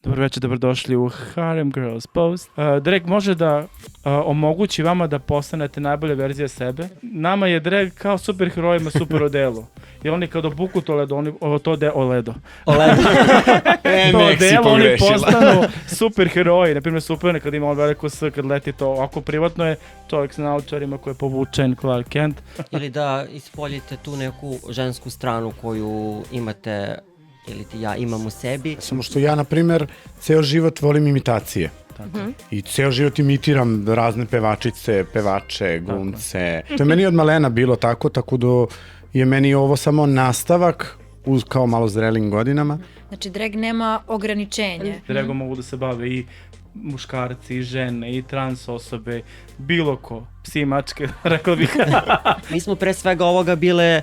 Dobro večer, dobrodošli u Harem Girls Post. Drag može da omogući vama da postanete najbolja verzija sebe. Nama je drag kao superherojima super odelo. I oni kad obuku to ledo, odelo, oni postanu superheroji. Naprimjer, Superman kad ima on veliko S, kad leti to. Ako privatno je čovjek s naočarima koji je povučen, Clark Kent. Ili da ispoljite tu neku žensku stranu koju imate ili ti ja imam u sebi. Samo što ja, na primjer, ceo život volim imitacije. I ceo život imitiram razne pevačice, pevače, glumce. To je meni od malena bilo tako da je meni ovo samo nastavak uz kao malo zrelim godinama. Znači, drag nema ograničenje. Dragom mogu da se bave i muškarci, i žene, i trans osobe, bilo ko, psi i mačke, rekao bih. Mi smo pre svega ovoga bile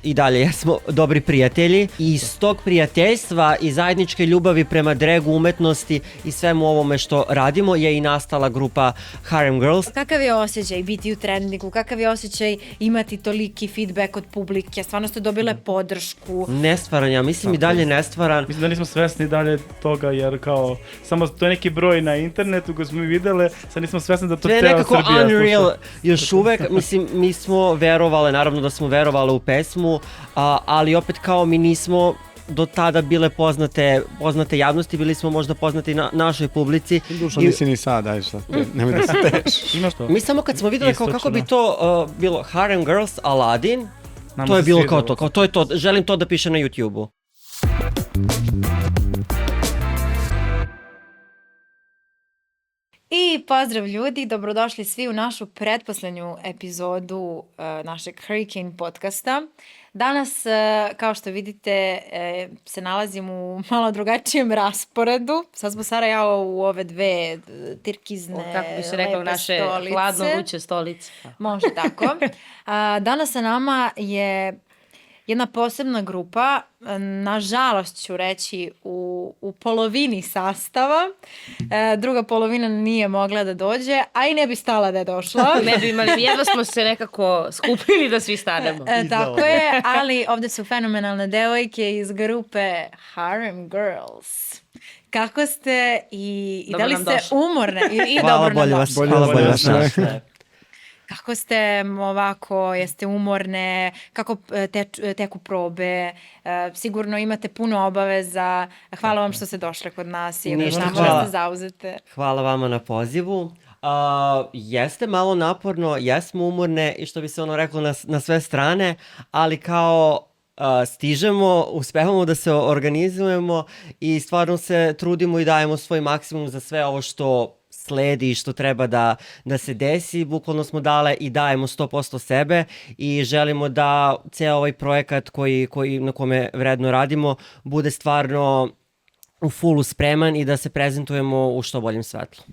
i dalje jesmo dobri prijatelji i iz tog prijateljstva i zajedničke ljubavi prema dragu, umetnosti i svemu ovome što radimo je i nastala grupa Harem Girls. Kakav je osjećaj biti u trendingu? Kakav je osjećaj imati toliki feedback od publike? Stvarno ste dobile podršku? Nestvaran, ja mislim i dalje nestvaran. Mislim da nismo svesni dalje toga jer kao samo to je neki broj na internetu koji smo mi videle, sad nismo svesni da to ceo Srbija sluša. To je nekako unreal još uvek, mislim mi smo verovale, naravno da smo verovale u pesmu, ali opet kao mi nismo do tada bile poznate javnosti, bili smo možda poznati na našoj publici. Dušo nisi ni sad, daj šta, nemoj da se teš. Mi samo kad smo videli kao kako bi to bilo Harem Girls, Aladdin, to je bilo kao to je to, želim to da piše na YouTube-u. I pozdrav ljudi, dobrodošli svi u našu pretposlednju epizodu našeg Hurricane podcasta. Danas, kao što vidite, se nalazim u malo drugačijem rasporedu. Sad smo Sara i ja u ove dve tirkizne, kako bi se rekao, naše hladno vruće stolice. Može tako. Danas sa nama je jedna posebna grupa, nažalost ću reći u polovini sastava. Druga polovina nije mogla da dođe, a i ne bi stala da je došla. Ne bi imali, jedva smo se nekako skupili da svi stanemo. Tako je, ali ovdje su fenomenalne devojke iz grupe Harem Girls. Kako ste i da li ste umorne? I hvala, dobro nam došli. bolje vas našli. Kako ste ovako, jeste umorne, kako teku probe, sigurno imate puno obaveza. Hvala vam što ste došle kod nas i znamo da ste zauzete. Hvala vama na pozivu. Jeste malo naporno, jesmo umorne i što bi se ono reklo na sve strane, ali kao stižemo, uspevamo da se organizujemo i stvarno se trudimo i dajemo svoj maksimum za sve ovo što sledi i što treba da se desi. Bukvalno smo dale i dajemo 100% sebe i želimo da ceo ovaj projekat na kome vredno radimo bude stvarno u fullu spreman i da se prezentujemo u što boljem svetlu.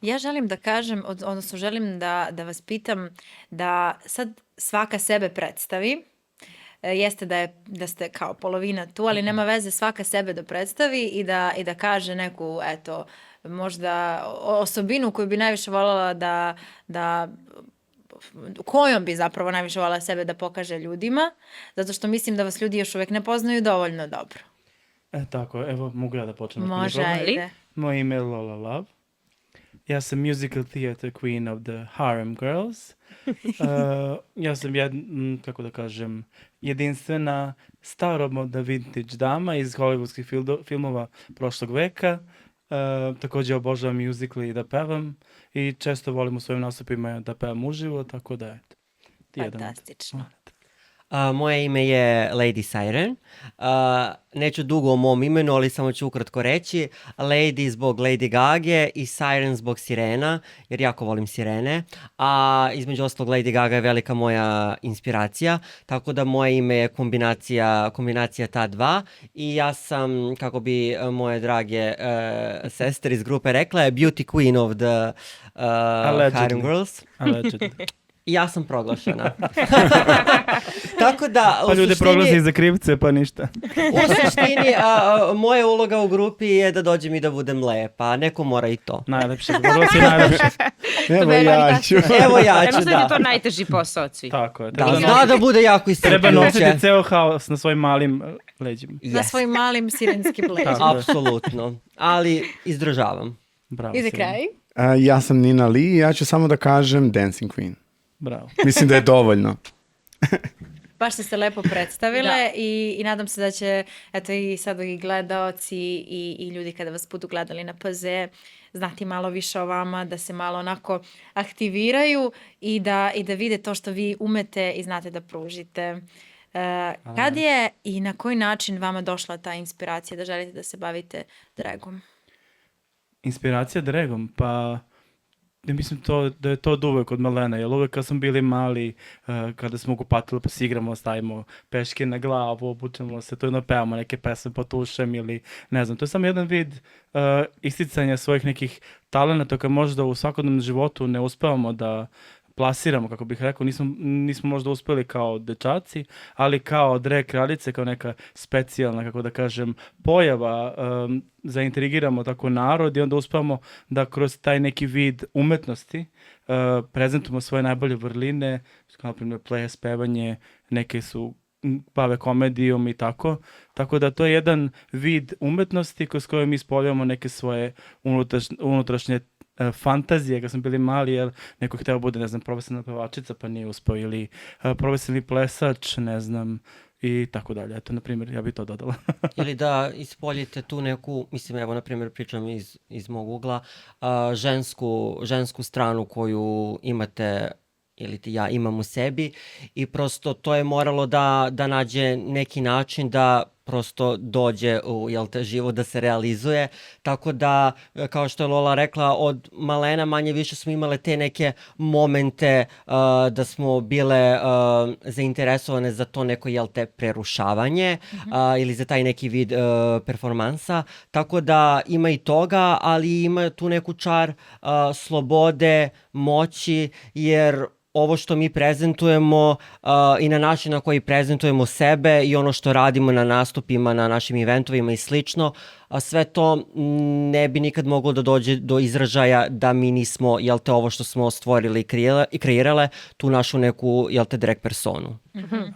Ja želim da kažem, odnosno želim da vas pitam da sad svaka sebe predstavi. Jeste da ste kao polovina tu, ali nema veze, svaka sebe da predstavi i da kaže neku, eto, možda osobinu koju bi najviše voljela da kojom bi zapravo najviše voljela sebe da pokaže ljudima, zato što mislim da vas ljudi još uvijek ne poznaju dovoljno dobro. Tako, evo, mogu ja da počnem. Može, ajde. Moje ime je Lola Love. Ja sam musical theater queen of the Harem Girls. Ja sam kako da kažem, jedinstvena staromodna vintage dama iz hollywoodskih filmova prošlog veka. Također obožavam musically i da pevam i često volim u svojim nastupima da pevam uživo, tako da eto. Fantastično. Moje ime je Lady Siren. Neću dugo o mom imenu, ali samo ću ukratko reći. Lady zbog Lady Gage i Siren zbog sirena, jer jako volim sirene. A između ostalog Lady Gaga je velika moja inspiracija, tako da moje ime je kombinacija ta dva. I ja sam, kako bi moje drage sestre iz grupe rekla, je beauty queen of the Harem Girls. Allegedly. Ja sam proglašena. Tako da, pa ljude proglaze i za krivce, pa ništa. U suštini, moja uloga u grupi je da dođem i da budem lepa. Neko mora i to. Najlepše, proglazi najlepše. Evo ja ću. Ja mislim da je to najteži posao od svih. Tako je. Da bude jako iscrpljujuće. Treba nositi ceo haos na svojim malim leđima. Na Yes. svojim malim sirenskim leđima. Tako je. Apsolutno. Ali izdržavam. Bravo. I za Sirena. kraj? Ja sam Nina Lee i ja ću samo da kažem Dancing Queen. Bravo. Mislim da je dovoljno. Baš ste se lepo predstavile Da. i nadam se da će, eto i sad i gledaoci i ljudi kada vas budu gledali na PZ znati malo više o vama, da se malo onako aktiviraju i da vide to što vi umete i znate da pružite. Kad je i na koji način vama došla ta inspiracija da želite da se bavite dragom? Inspiracija dragom, pa ja mislim da je to od uvek od malena, jer uvek kad smo bili mali, kada smo kupatili pa se igramo, stavimo peške na glavu, obučemo se, to jedno pevamo neke pesme pod ušem ili ne znam, to je samo jedan vid isticanja svojih nekih talenata koje možda u svakodnevnom životu ne uspevamo da plasiramo, kako bih rekao, nismo možda uspeli kao dečaci, ali kao drag kraljice, kao neka specijalna, kako da kažem, pojava, zaintrigiramo tako narod i onda uspevamo da kroz taj neki vid umetnosti prezentujemo svoje najbolje vrline, kao na primjer ples, pevanje, neke su bave komedijom i tako. Tako da to je jedan vid umetnosti kroz koje mi ispoljavamo neke svoje unutrašnje fantazije kad smo bili mali, jer neko je hteo bude, ne znam, profesionalna pevačica pa nije uspeo, ili profesionalni plesač, ne znam, i tako dalje. Eto, na primjer, ja bih to dodala. Ili da ispoljite tu neku, mislim, evo, na primjer, pričam iz mog ugla, žensku stranu koju imate ili ti ja imam u sebi i prosto to je moralo da nađe neki način da prosto dođe u život da se realizuje, tako da kao što je Lola rekla, od malena manje više smo imale te neke momente da smo bile zainteresovane za to neko prerušavanje ili za taj neki vid performansa, tako da ima i toga, ali ima tu neku čar slobode, moći, jer ovo što mi prezentujemo i na način na koji prezentujemo sebe i ono što radimo na nastupima, na našim eventovima i slično, sve to ne bi nikad moglo da dođe do izražaja da mi nismo, ovo što smo stvorili i kreirale, tu našu neku, drag personu.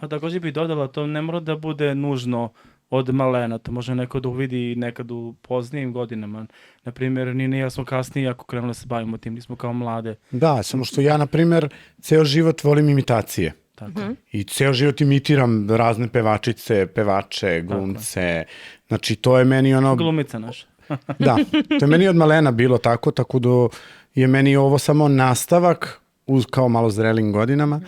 A također bih dodala, to ne mora da bude nužno od malena, to može neko da uvidi nekad u poznijim godinama. Naprimjer, Nina i ja smo kasnije jako krenuli da se bavimo tim, nismo kao mlade. Da, samo što ja, na primjer, ceo život volim imitacije. Tako. I ceo život imitiram razne pevačice, pevače, glumce. Znači, to je meni ono... Glumica naša. Da, to je meni od malena bilo tako da je meni ovo samo nastavak uz kao malo zrelim godinama,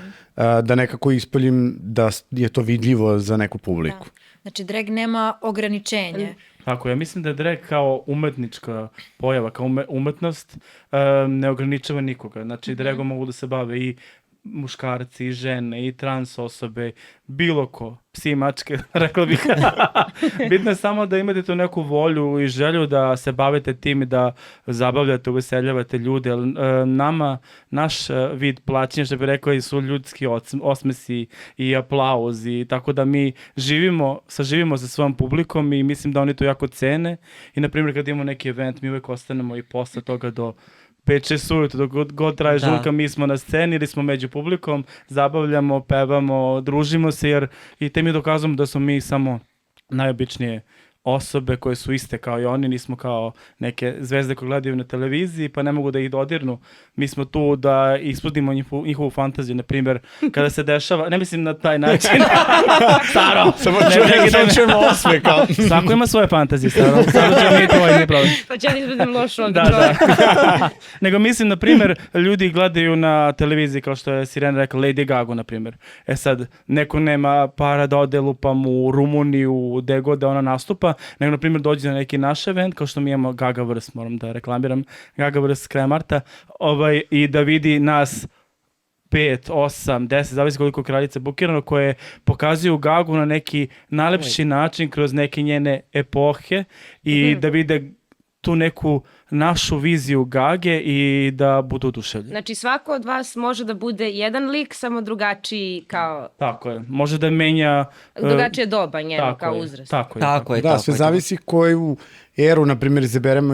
da nekako ispoljim da je to vidljivo za neku publiku. Da. Znači, drag nema ograničenje. Tako, ja mislim da je drag kao umetnička pojava, kao umetnost, ne ograničava nikoga. Znači, dragom mogu da se bave i muškarci, i žene, i trans osobe, bilo ko, psi i mačke, rekla bih. Bitno je samo da imate tu neku volju i želju da se bavite tim i da zabavljate, uveseljavate ljude. Nama, naš vid plaćanja, što bih rekao, su ljudski osmesi i aplauz, i tako da mi saživimo sa svojom publikom i mislim da oni to jako cene. I, na primjer, kad imamo neki event, mi uvek ostanemo i posle toga do 5-6 ujutro, dok god traje žurka, mi smo na sceni ili smo među publikom, zabavljamo, pevamo, družimo se, jer i te mi dokazujemo da smo mi samo najobičnije osobe koje su iste kao i oni, nismo kao neke zvezde koje gledaju na televiziji pa ne mogu da ih dodirnu. Mi smo tu da ispunimo njihovu fantaziju, na primjer, kada se dešava, ne mislim na taj način. Staro! Samo čujemo osme kao... Svako ima svoje fantazije, Staro. Staro ćemo mi tvoj, nije problem. Pa će izgledam lošo od Da. Nego mislim, na primjer, ljudi gledaju na televiziji, kao što je Sirena rekla, Lady Gaga, na primjer. E sad, neko nema para da ode lupam u Rumuniju, gde god da ona nastupa, nego, na primjer, dođe na neki naš event, kao što mi imamo Gagaverse, moram da reklamiram, Gagaverse kraja marta, i da vidi nas 5, 8, 10, zavisi koliko kraljice bukirano, koje pokazuju Gagu na neki najlepši način kroz neke njene epohe i da vide tu neku našu viziju Gage i da budu oduševljeni. Znači, svako od vas može da bude jedan lik, samo drugačiji kao... Tako je. Može da menja... drugačije doba njeno, kao uzrast. Tako je. Da, sve zavisi koju eru, na primjer,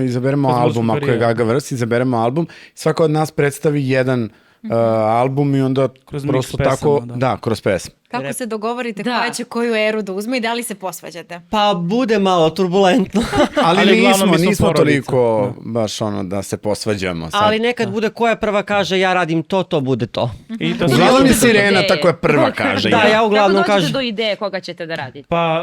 izaberemo album, ako je Gagaverse, izaberemo album. Svaka od nas predstavi jedan album i onda kroz prosto mix tako... pesama, Da, kroz pesmu. Kako se dogovorite Da. koja će koju eru da uzme i da li se posvađate? Pa bude malo turbulentno. Ali uglavnom mi smo nismo porodica. toliko baš ono da se posvađamo sad. Ali nekad bude koja prva kaže ja radim to bude to. I to su Uglavnom je isto- Sirena ideje. ta koja prva kaže. Da, ja uglavnom Kako dođete kažem. do ideje koga ćete da radite? Pa,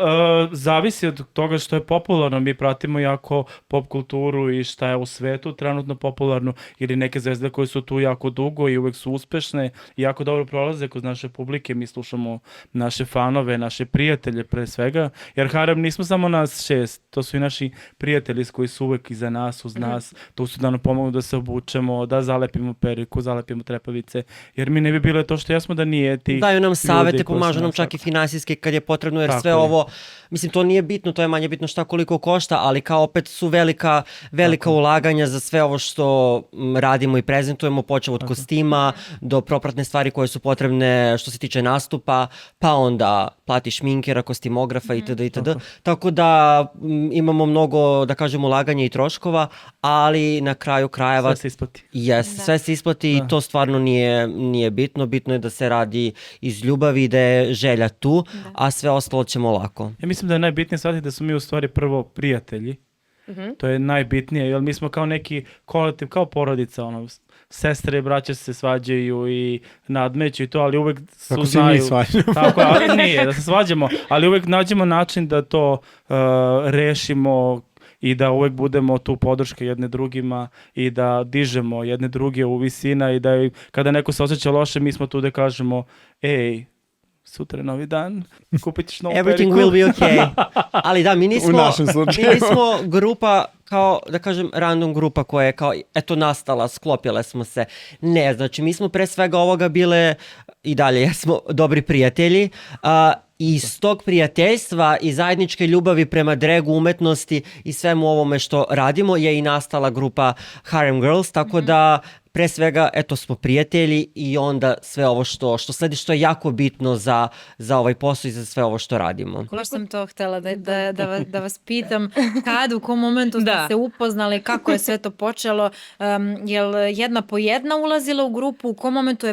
zavisi od toga što je popularno. Mi pratimo jako pop kulturu i šta je u svetu trenutno popularno, ili neke zvezde koje su tu jako dugo i uvek su uspešne i jako dobro prolaze kod naše publike. Mi slušamo naše fanove, naše prijatelje pre svega, jer harem nismo samo nas 6, to su i naši prijatelji koji su uvek iza nas, uz nas, tu su da nam pomognu da se obučemo, da zalepimo periku, zalepimo trepavice, jer mi ne bi bile to što jesmo da nije ti Daju nam ljudi savete, koji pomažu su nam nas čak i tako. finansijski kad je potrebno, jer Tako sve je. ovo, mislim, to nije bitno, to je manje bitno šta koliko košta, ali kao opet su velika ulaganja za sve ovo što radimo i prezentujemo, počev od kostima do propratne stvari koje su potrebne što se tiče nastupa, pa onda platiš šminkera, kostimografa itd. itd. Tako da imamo mnogo, da kažem, ulaganja i troškova, ali na kraju krajeva Sve se isplati. sve se isplati i to stvarno nije bitno. Bitno je da se radi iz ljubavi, da je želja tu, a sve ostalo ćemo lako. Ja mislim da je najbitnije shvatiti da smo mi u stvari prvo prijatelji. To je najbitnije, jer mi smo kao neki kolektiv, kao porodica, ono, sestre i braće se svađaju i nadmeću i to, ali uvek Kako se znaju. mi svađamo. Tako, ali nije, da se svađamo, ali uvek nađemo način da to rešimo i da uvek budemo tu podrška jedne drugima i da dižemo jedne druge u visina i da kada neko se osjeća loše, mi smo tu da kažemo, ej, sutra je novi dan, kupit ćeš novu Everything periku. will be okay. Ali da, mi nismo, U našem slučaju. mi nismo grupa, kao da kažem random grupa koja je kao eto nastala, sklopile smo se. Ne, znači mi smo pre svega ovoga bile i dalje jesmo dobri prijatelji. I iz tog prijateljstva i zajedničke ljubavi prema dregu, umetnosti i svemu ovome što radimo je i nastala grupa Harem Girls, tako da pre svega, eto, smo prijatelji i onda sve ovo što sledi, što je jako bitno za ovaj posao i za sve ovo što radimo. Baš sam to htjela da vas pitam, kad, u kom momentu ste Da. se upoznali, kako je sve to počelo, jel jedna po jedna ulazila u grupu, u kom momentu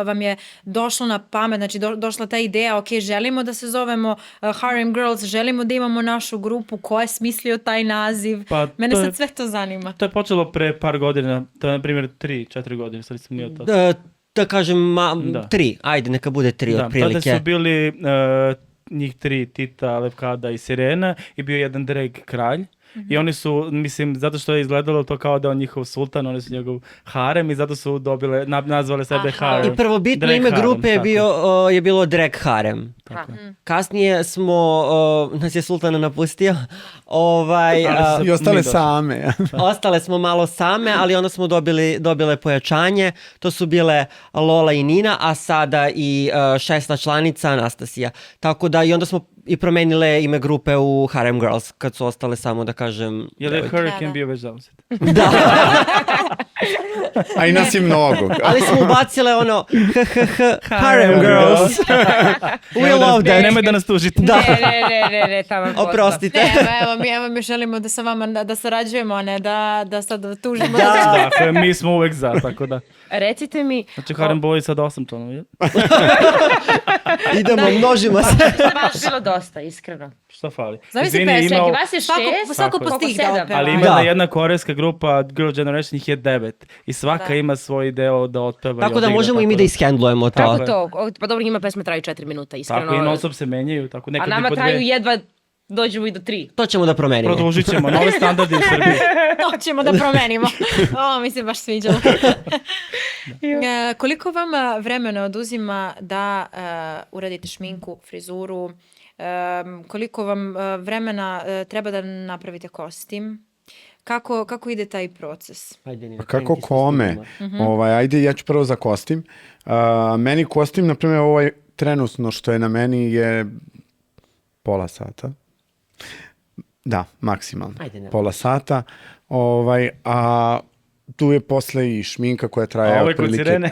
vam je došlo na pamet, znači došla ta ideja, ok, želimo da se zovemo Harem Girls, želimo da imamo našu grupu, ko je smislio taj naziv, Pa, mene to je- sad sve to zanima. To je počelo pre par godina, to je na primjer 3-4 godine, sad nisam ni od toga. Da kažem, Da. 3, ajde, neka bude 3 Da, otprilike. tada su bili njih 3, Tita, Levkada i Sirena i bio jedan drag kralj. I oni su, mislim, zato što je izgledalo to kao da on njihov sultan, oni su njegov harem i zato su dobile, nazvale sebe Aha. harem. I prvobitno Drag ime harem, grupe je, tako. je bilo Drag Harem. Tako. Kasnije nas je sultana napustio. I ostale Mi same. Ostale smo malo same, ali onda smo dobile pojačanje. To su bile Lola i Nina, a sada i 6. članica Anastasija. Tako da i onda smo i promenile ime grupe u Harem Girls, kad su ostale samo, da kažem, Je li je devojke. Hurricane Da. bio već zauzet? A i nas je mnogo. Ali smo ubacile ono Harem Girls. We love that. Nemoj da nas tužite. Da. Ne, tamo je posla. Oprostite. Evo mi želimo da sa vama da sarađujemo, a ne da sad tužimo. Dakle, mi smo uvek za, tako da. Recite mi, Znači, Harem Boy sad 8 članova, je? Idemo, množimo se. baš bilo dosta, iskreno. Šta fali? Zamisli Izvini, pesme, ima- Vas je 6, Svako po Tako je. stih da Sedam. otpeva. Ali ima Da. jedna korejska grupa Girl Generation, ih je 9. I svaka Da. ima svoj deo da otpeva i Tako da odigra, možemo i mi tako da ishendlujemo to. Tako je. to, pa dobro, njima pesme traju 4 minuta, iskreno. Tako i non stop se menjaju, tako A nekad nama i po traju 2. jedva, dođemo i do 3. To ćemo da promenimo. Produžit ćemo nove standarde u Srbiji. To ćemo da promenimo. Ovo mi se baš sviđalo. Koliko vama vremena oduzima da uradite šminku, frizuru? Koliko vam vremena treba da napravite kostim? Kako ide taj proces? Ajde, Nina, Pa kako kreni ti sa kome? snimima. Ajde, ja ću prvo za kostim. Meni kostim, na primjer, ovaj trenutno što je na meni je pola sata. Da, maksimalno. Ajde, nema. Pola sata. A tu je posle i šminka koja traje A ovo je kod otprilike... Sirene?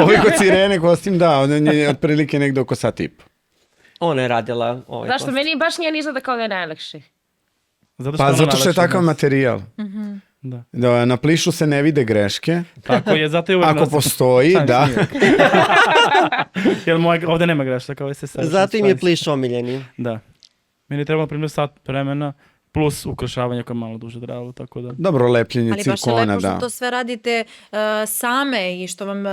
Ovo je kod Sirene kostim, da, on je otprilike negde oko sat i po. Ona je radila ovaj Zašto? Meni baš nije izgleda kao da je najlakši. Zato Pa ono zato što je najlakše takav od nas. materijal. Da. Na plišu se ne vide greške. Tako je, zato je uvijek Ako nosim. postoji, Sam da. snijeg. Jer ovdje nema grešaka, ovo se savršen Zato im je spice. pliš omiljeni. Da. Meni je trebalo primjer sat vremena, plus ukrašavanje koje je malo duže trajalo, tako da... Dobro, lepljenje Ali baš je cirkona, lepo što da. to sve radite same i što vam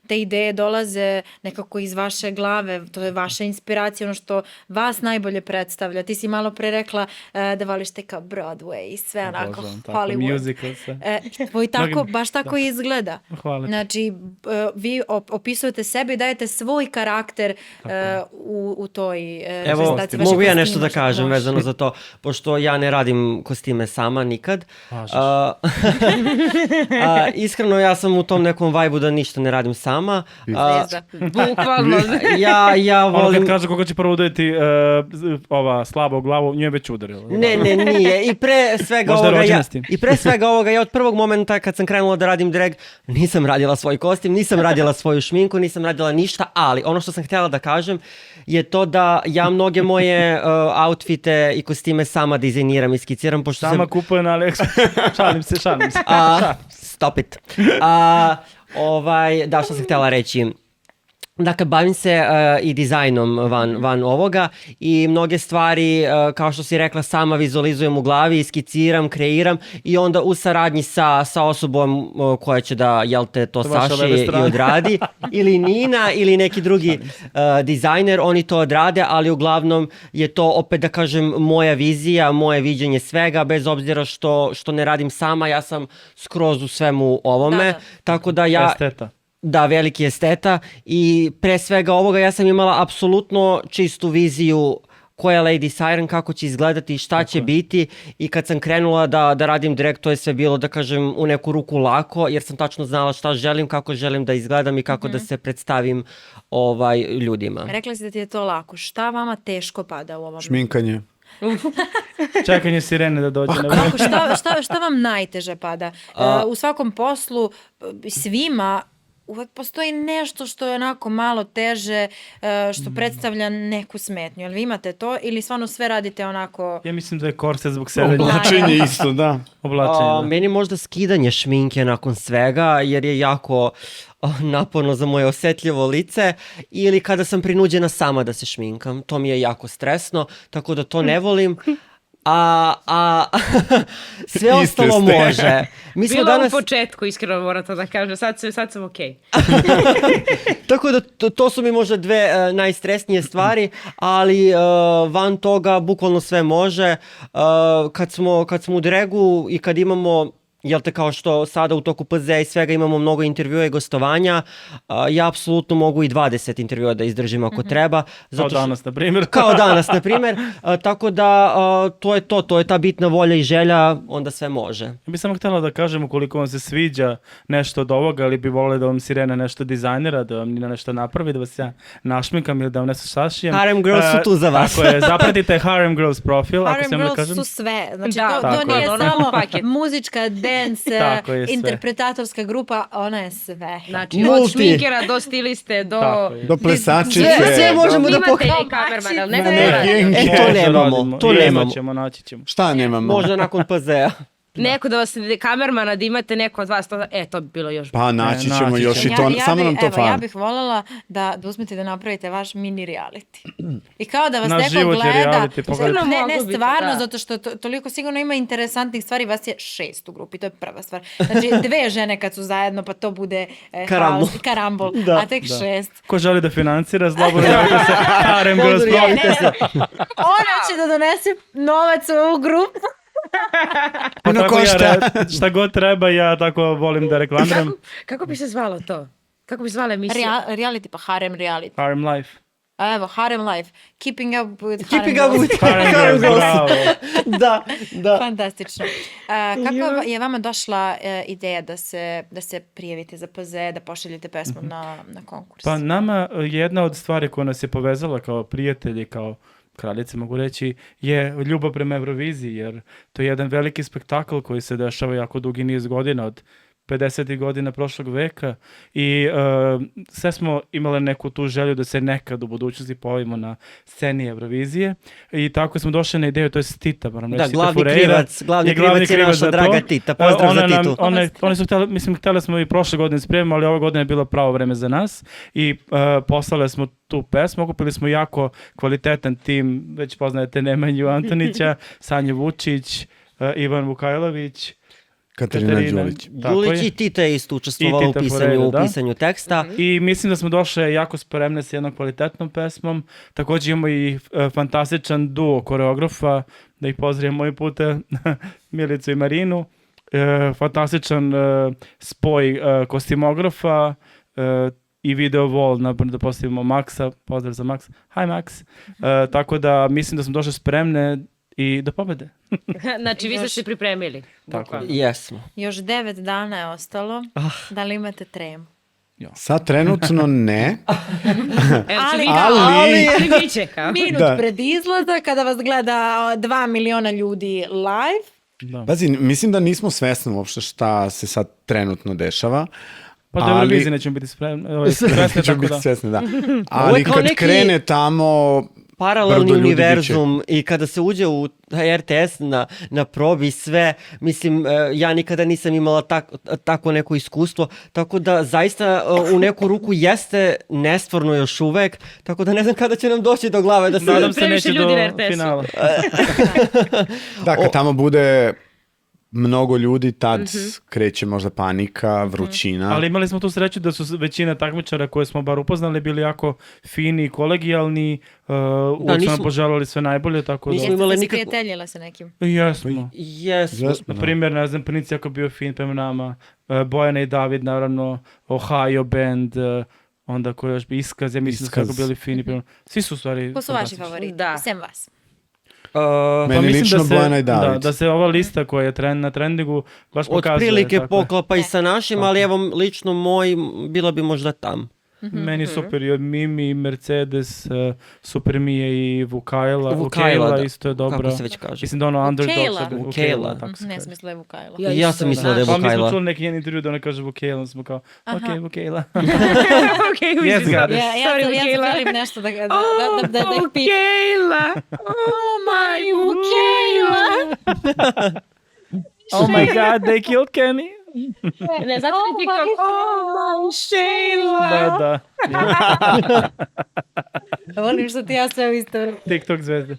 te ideje dolaze nekako iz vaše glave, to je vaša inspiracija, ono što vas najbolje predstavlja. Ti si malo pre rekla da voliš te kao Broadway i sve onako Obožavam tako, Hollywood. musical, sve. Tvoj tako, Mnogi- baš tako i izgleda. Hvala ti. Znači, vi opisujete sebe i dajete svoj karakter u toj Evo, prezentaciji vašeg mogu ja kostima. nešto da kažem Može. vezano za to, pošto ja ne radim kostime sama nikad. Važiš. Iskreno, ja sam u tom nekom vibe-u da ništa ne radim sama. Zvezda. Bukvalno. Ja Ono volim... kad kaže koga će prvo udariti ova slaba u glavu, nju je već udarila. Ne, nije. I pre svega Možda je ovoga rođena ja, s tim. i pre svega ovoga ja od prvog momenta kad sam krenula da radim drag, nisam radila svoj kostim, nisam radila svoju šminku, nisam radila ništa, ali ono što sam htjela da kažem je to da ja mnoge moje outfite i kostime sama dizajniram i skiciram, pošto Sama kupuje na AliExpress. Šalim se. Stop it. Da, što sam htjela reći. Dakle, bavim se i dizajnom van ovoga i mnoge stvari, kao što si rekla, sama vizualizujem u glavi, skiciram, kreiram i onda u saradnji sa osobom koja će da, jel te, to Sa vaše saši leve i strane. odradi, ili Nina ili neki drugi dizajner, oni to odrade, ali uglavnom je to, opet da kažem, moja vizija, moje viđenje svega, bez obzira što ne radim sama, ja sam skroz u svemu ovome, Da. tako da ja... Esteta. Da, veliki esteta i pre svega ovoga ja sam imala apsolutno čistu viziju koja je Lady Siren, kako će izgledati, šta će biti i kad sam krenula da radim direkt, to je sve bilo, da kažem, u neku ruku lako, jer sam tačno znala šta želim, kako želim da izgledam i kako da se predstavim ljudima. Rekla si da ti je to lako. Šta vama teško pada u ovom? Šminkanje. Čekanje sirene da dođe na vreme. Kako, šta vam najteže pada? U svakom poslu, svima, uvek postoji nešto što je onako malo teže, što predstavlja neku smetnju. Jel vi imate to ili stvarno sve radite onako... Ja mislim da je korset zbog sedenja. Oblačenje isto, da. Oblačenje, da. Meni možda skidanje šminke nakon svega, jer je jako naporno za moje osjetljivo lice, ili kada sam prinuđena sama da se šminkam. To mi je jako stresno, tako da to ne volim. Sve ostalo ste. može. Mi smo Bilo danas... u početku, iskreno moram to da kažem. Sad sam okej. Tako da to su mi možda dve najstresnije stvari, ali van toga bukvalno sve može. Kad smo u dragu i kad imamo, jel te, kao što sada u toku PZ i svega imamo mnogo intervjua i gostovanja, ja apsolutno mogu i 20 intervjua da izdržim ako treba. Kao Zato što- danas, na primjer. Kao danas, na primjer. Tako da to je ta bitna volja i želja, onda sve može. Ja bih samo htjela da kažem, ukoliko vam se sviđa nešto od ovoga, ili bi volili da vam Sirena nešto dizajnira, da vam Nina nešto napravi, da vas ja našminkam ili da vam nešto sašijem. Harem Girls su tu za vas. Tako je, zapratite Harem Girls profil, ako Harem se da Girls kažem. su sve. Znači, Da, to tako nije je. samo Paket. muzička, dance, Tako je, sve. interpretatorska grupa, ona je sve. Znači, Multi. od šminkera do stiliste, do... Tako je. Do plesačice. Sve možemo da Imate pokažemo. i kamerman, ali ne Ne, mora. jenke. To Možda nemamo, radimo. to I nemamo. imat ćemo, naći ćemo. Šta nemamo? Možda nakon PZ-a. Neko da vas, kamermana, da imate neko od vas, to bi bilo još... Pa naći Ne, ćemo naći još ćemo. i to, samo nam to Ja fali. bih voljela da uzmete da napravite vaš mini reality. I kao da vas Naš neko život je gleda. reality, pogledajte. Ne, Mogu biti, stvarno, da. zato što toliko sigurno ima interesantnih stvari. Vas je 6 u grupi, to je prva stvar. Znači, 2 žene kad su zajedno, pa to bude Karambol. karambol. Da. A tek 6. Ko želi da financira, slobodno javite se Harem Girls Slobodno profil. javite se. Ona će da donese novac u ovu grupu. Pa Puno tako košta. šta god treba, ja tako volim da reklamiram. Kako bi se zvalo to? Kako bi se zvala emisija? Reality, pa harem reality. Harem Life. A evo, harem life. Keeping up with Keeping harem up girls. with Harem Harem Girls, Girls. bravo. Da. Fantastično. Kako je vama došla ideja da se prijavite za PZ, da pošaljete pesmu na konkurs? Pa nama jedna od stvari koja nas je povezala kao prijatelji, kao kraljice mogu reći, je ljubav prema Euroviziji, jer to je jedan veliki spektakl koji se dešava jako dugi niz godina, od 50. godina prošlog veka i sve smo imali neku tu želju da se nekad u budućnosti pojavimo na sceni Eurovizije i tako smo došli na ideju, to je Tita, moram reći, Da, Tita glavni Fureyra krivac je naša za to. draga Tita, pozdrav za Titu. Oni su htjeli, mislim, htjeli smo i prošle godine spremimo, ali ove godine je bilo pravo vreme za nas i poslali smo tu pesmu, okupili smo jako kvalitetan tim, već poznajete Nemanju Antonića, Sanju Vučić, Ivan Vukajlović, Katarina Đulić. Tako Đulić je. i Tita je isto učestvovala u Tita pisanju, Fureyra, da. pisanju teksta. I mislim da smo došli jako spremne s jednom kvalitetnom pesmom. Također imamo i fantastičan duo koreografa, da ih pozdravim moj puta, Milicu i Marinu. Fantastičan spoj kostimografa i video wall, da postavimo Maksa, pozdrav za Max, hi Max. Tako da mislim da smo došli spremne i do pobede. Znači, vi ste se pripremili. Tako bukvalno. Jesmo. Još 9 dana je ostalo. Da li imate tremu? Sad trenutno ne. Evo, Ali- ali vi će kao. Minut Da. pred izlazak, kada vas gleda 2 miliona ljudi live. Pazi, mislim da nismo svesni uopšte šta se sad trenutno dešava. Pa do Eurovizije nećemo biti spremni. Nećemo Tako biti da. svesni, da. Ali Ovo je kao kad neki krene tamo... Paralelni brdo ljudi univerzum i kada se uđe u taj RTS na probi sve, mislim, ja nikada nisam imala tako neko iskustvo, tako da zaista u neku ruku jeste nestvarno još uvek, tako da ne znam kada će nam doći do glave da se... Nadam se Previše neće ljudi do na RTS-u. finala. Da, kad tamo bude mnogo ljudi, tad kreće možda panika, vrućina. Ali imali smo tu sreću da su većina takmičara koje smo bar upoznali bili jako fini i kolegijalni, uvijek su nam nismo- poželjeli sve najbolje, tako da... nismo Jeste imali se nikakvu- prijateljila sa nekim? Jesmo. Jesmo. Jesmo, Na primjer, ne znam, Princ jako bio fin prema nama, Bojana i David, naravno, Ohio Band, onda ko još bi Iskaz, ja mislim da su Iskaz. jako bili fini prema... Svi su u stvari... Ko su vaši fantastični. favoriti? Da. Sem vas. Meni mislim lično da se- Bojana i David. Da se ova lista koja je na trendingu baš pokazuje. Otprilike tako je. poklapa i sa našim, ali evo lično moj bila bi možda tam. Meni super i od Mimi, Mercedes, Super Mije i Vukajla, Vukajla da. isto je dobro. Kako se već kaže. Mislim da ono Underdog. Vukajla. sad- Vukajla. tako se Ne kaže. smisla je Vukajla. Ja sam mislila da je Pa mi smo Vukajla. čuli neki njen intervju da ona kaže Vukajla, onda smo kao, ok, Vukajla. Okej, vi Yes, ste got it. Sorry, Ja Vukajla. želim nešto da ih pitam. Vukajla. Oh my Vukajla! Oh my god, they killed Kenny. Ne, zato je TikTok. Oh, Sheila. Da. Volim što ti ja sve u isto vreme. TikTok zvezde.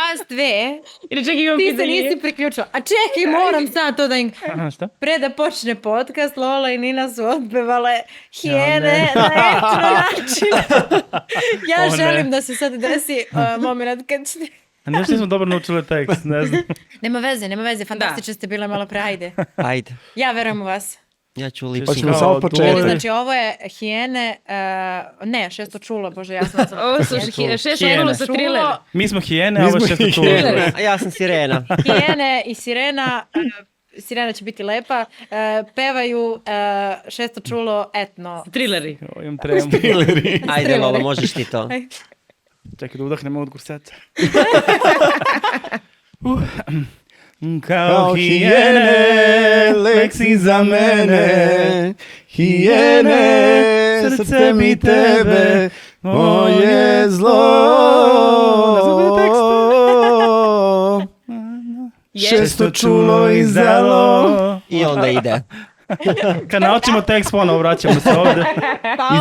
Vas dve, Ili čekaj, imam ti se pitanje. nisi priključila. A čekaj, moram sad to da im... Aha, šta? Pre da počne podcast, Lola i Nina su otpevale hijene na etno način. Ja O, ne. želim da se sad desi moment kad ćete... A nešto nismo dobro naučili tekst, ne znam. Nema veze, fantastično ste bile malo pre, ajde. Ajde, Ja verujem u vas. ja ću Hoćemo lipsing. samo Kao početak. duel. Znači, ovo je hijene, ne, 600 čula, bože, ja sam Ovo su šest Hijene. čula sa thriller. Mi smo hijene, a Mi ovo je smo šesto čulo. hijene. A ja sam Sirena. Hijene i Sirena, Sirena će biti lepa, pevaju 600 čulo etno. Thrilleri. Evo, imam tremu. Ajde Lola, možeš ti to. Čekaj da udahnem od gurseta. Kao hijene, leksi za mene, hijene, srce mi tebe, moje zlo. Šesto čulo i zelo. I onda ide. Kad naučimo tekst, ponovo vraćamo se ovde.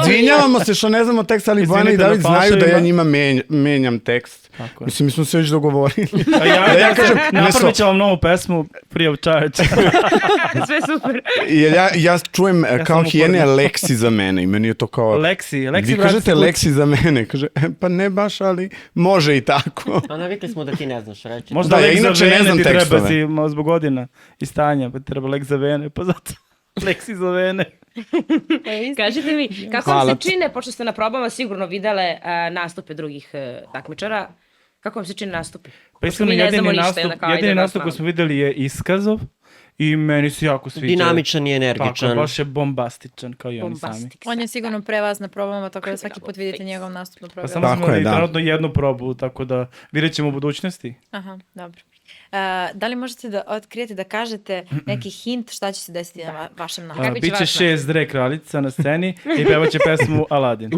Izvinjavamo se što ne znamo tekst, ali Bojana i Izvinite na David znaju da ja falševima. njima menjam tekst. Tako je. Mislim, mi smo se već dogovorili. A ja kažem, napravit ću vam novu pesmu, Free of Charge. Sve super. Jer ja čujem kao sam hijene uporan. leksi za mene i meni je to kao... Leksi, Vi brat, kažete kuc. leksi za mene, kaže, pa ne baš, ali može i tako. A navikli smo da ti ne znaš reći. Možda Da, ja lek za inače ne vene znam ti treba tekstove. si zbog godina i stanja, pa ti treba lek za vene, pa zato leksi za vene. Kažite mi, kako Hvala vam ti. se čine, pošto ste na probama sigurno videle nastupe drugih takmičara, kako vam se čine nastupi? Pa iskreno, mi ne znamo ništa, nastup, onda kao, ajde jedini da vas nastup koji malo. smo videli je Iskazov i meni se jako sviđa. Dinamičan i Tako, energičan. baš je bombastičan, kao i oni sami. Bombastic. On je sigurno pre vas na probama, tako da svaki put vidite njegov nastup na Pa programu. samo Tako smo imali je, da. trenutno jednu probu, tako da vidjet ćemo u budućnosti. Aha, dobro. Da li možete da otkrijete, da kažete neki hint šta će se desiti na vašem nastupu? Kako će Biće vaš 6 drag kraljica na sceni i pevaće pesmu Aladin.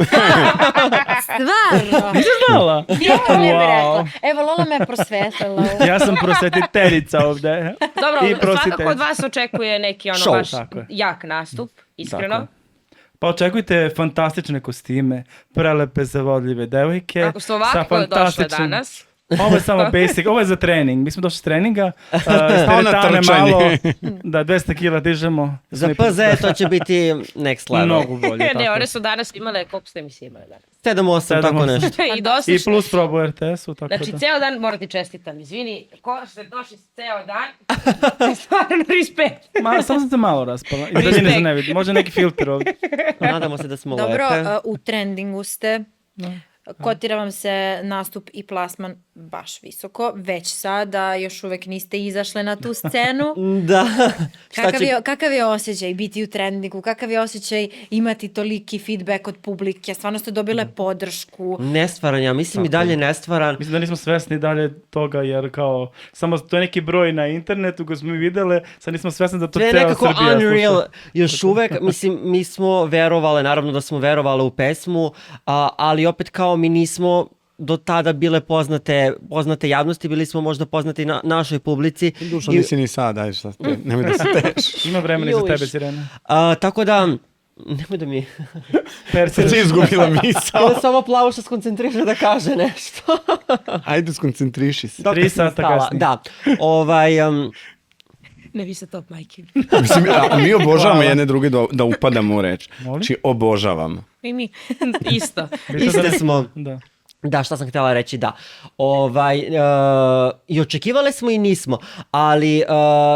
Stvarno? Znala? Nikad ne bi Wow. rekla. Evo, Lola me prosvetlila. Ja sam prosvetiteljica ovde. Dobro, I svakako prositelj. od vas očekuje neki ono Show. baš Tako je. jak nastup, iskreno. Tako. Pa očekujte fantastične kostime, prelepe zavodljive devojke. Ako su ovako došle danas, Ovo je samo basic, ovo je za trening. Mi smo došli s treninga, iz Kao na teretane trčanje. malo, da 200 kila dižemo. Za PZ to će biti next level. Mnogo bolje. ne, tako. one su danas imale, koliko ste emisije imale danas? 7-8, tako 7-8. nešto. I dosta I plus probu RTS-u, tako Znači, da. ceo dan morate čestitam. Izvini, ko ste došli ceo dan? Stvarno, respekt. Samo sam se malo raspala. I daljine se ne vidi. Može neki filter ovdje. Nadamo se da smo Dobro, lepe. u trendingu ste. Kotira vam se nastup i plasman baš visoko. Već sada još uvek niste izašle na tu scenu. Da. Šta će... Kakav je osjećaj biti u trendingu? Kakav je osjećaj imati toliki feedback od publike? Stvarno ste dobile podršku. Nestvaran, ja mislim i dalje nestvaran. Mislim da nismo svesni dalje toga, jer kao, samo to je neki broj na internetu koji smo mi videle, sad nismo svesni da to To je cela nekako Srbija unreal. sluša. Još uvek, mislim, mi smo verovali, naravno da smo verovali u pesmu, ali opet kao mi nismo do tada bile poznate javnosti, bili smo možda poznati na našoj publici. Dušo, nisi ni sad, aj šta te, nemoj da se teš. Ima vremena i za Juš. tebe, Sirena. Tako da, nemoj da mi... Persir. Sad si izgubila misao. Kada samo Plavuša skoncentriše da kaže nešto. Ajde, skoncentriši se. Dok 3 sam sata stala. kasnije. Da. Ne, vi ste top, majke. Mislim, a mi obožavamo Hvala. jedne druge da upadamo u reč. Molim? Znači, obožavamo. I mi. Isto. Iste smo. Da. Da, šta sam htjela reći, da. I očekivali smo i nismo, ali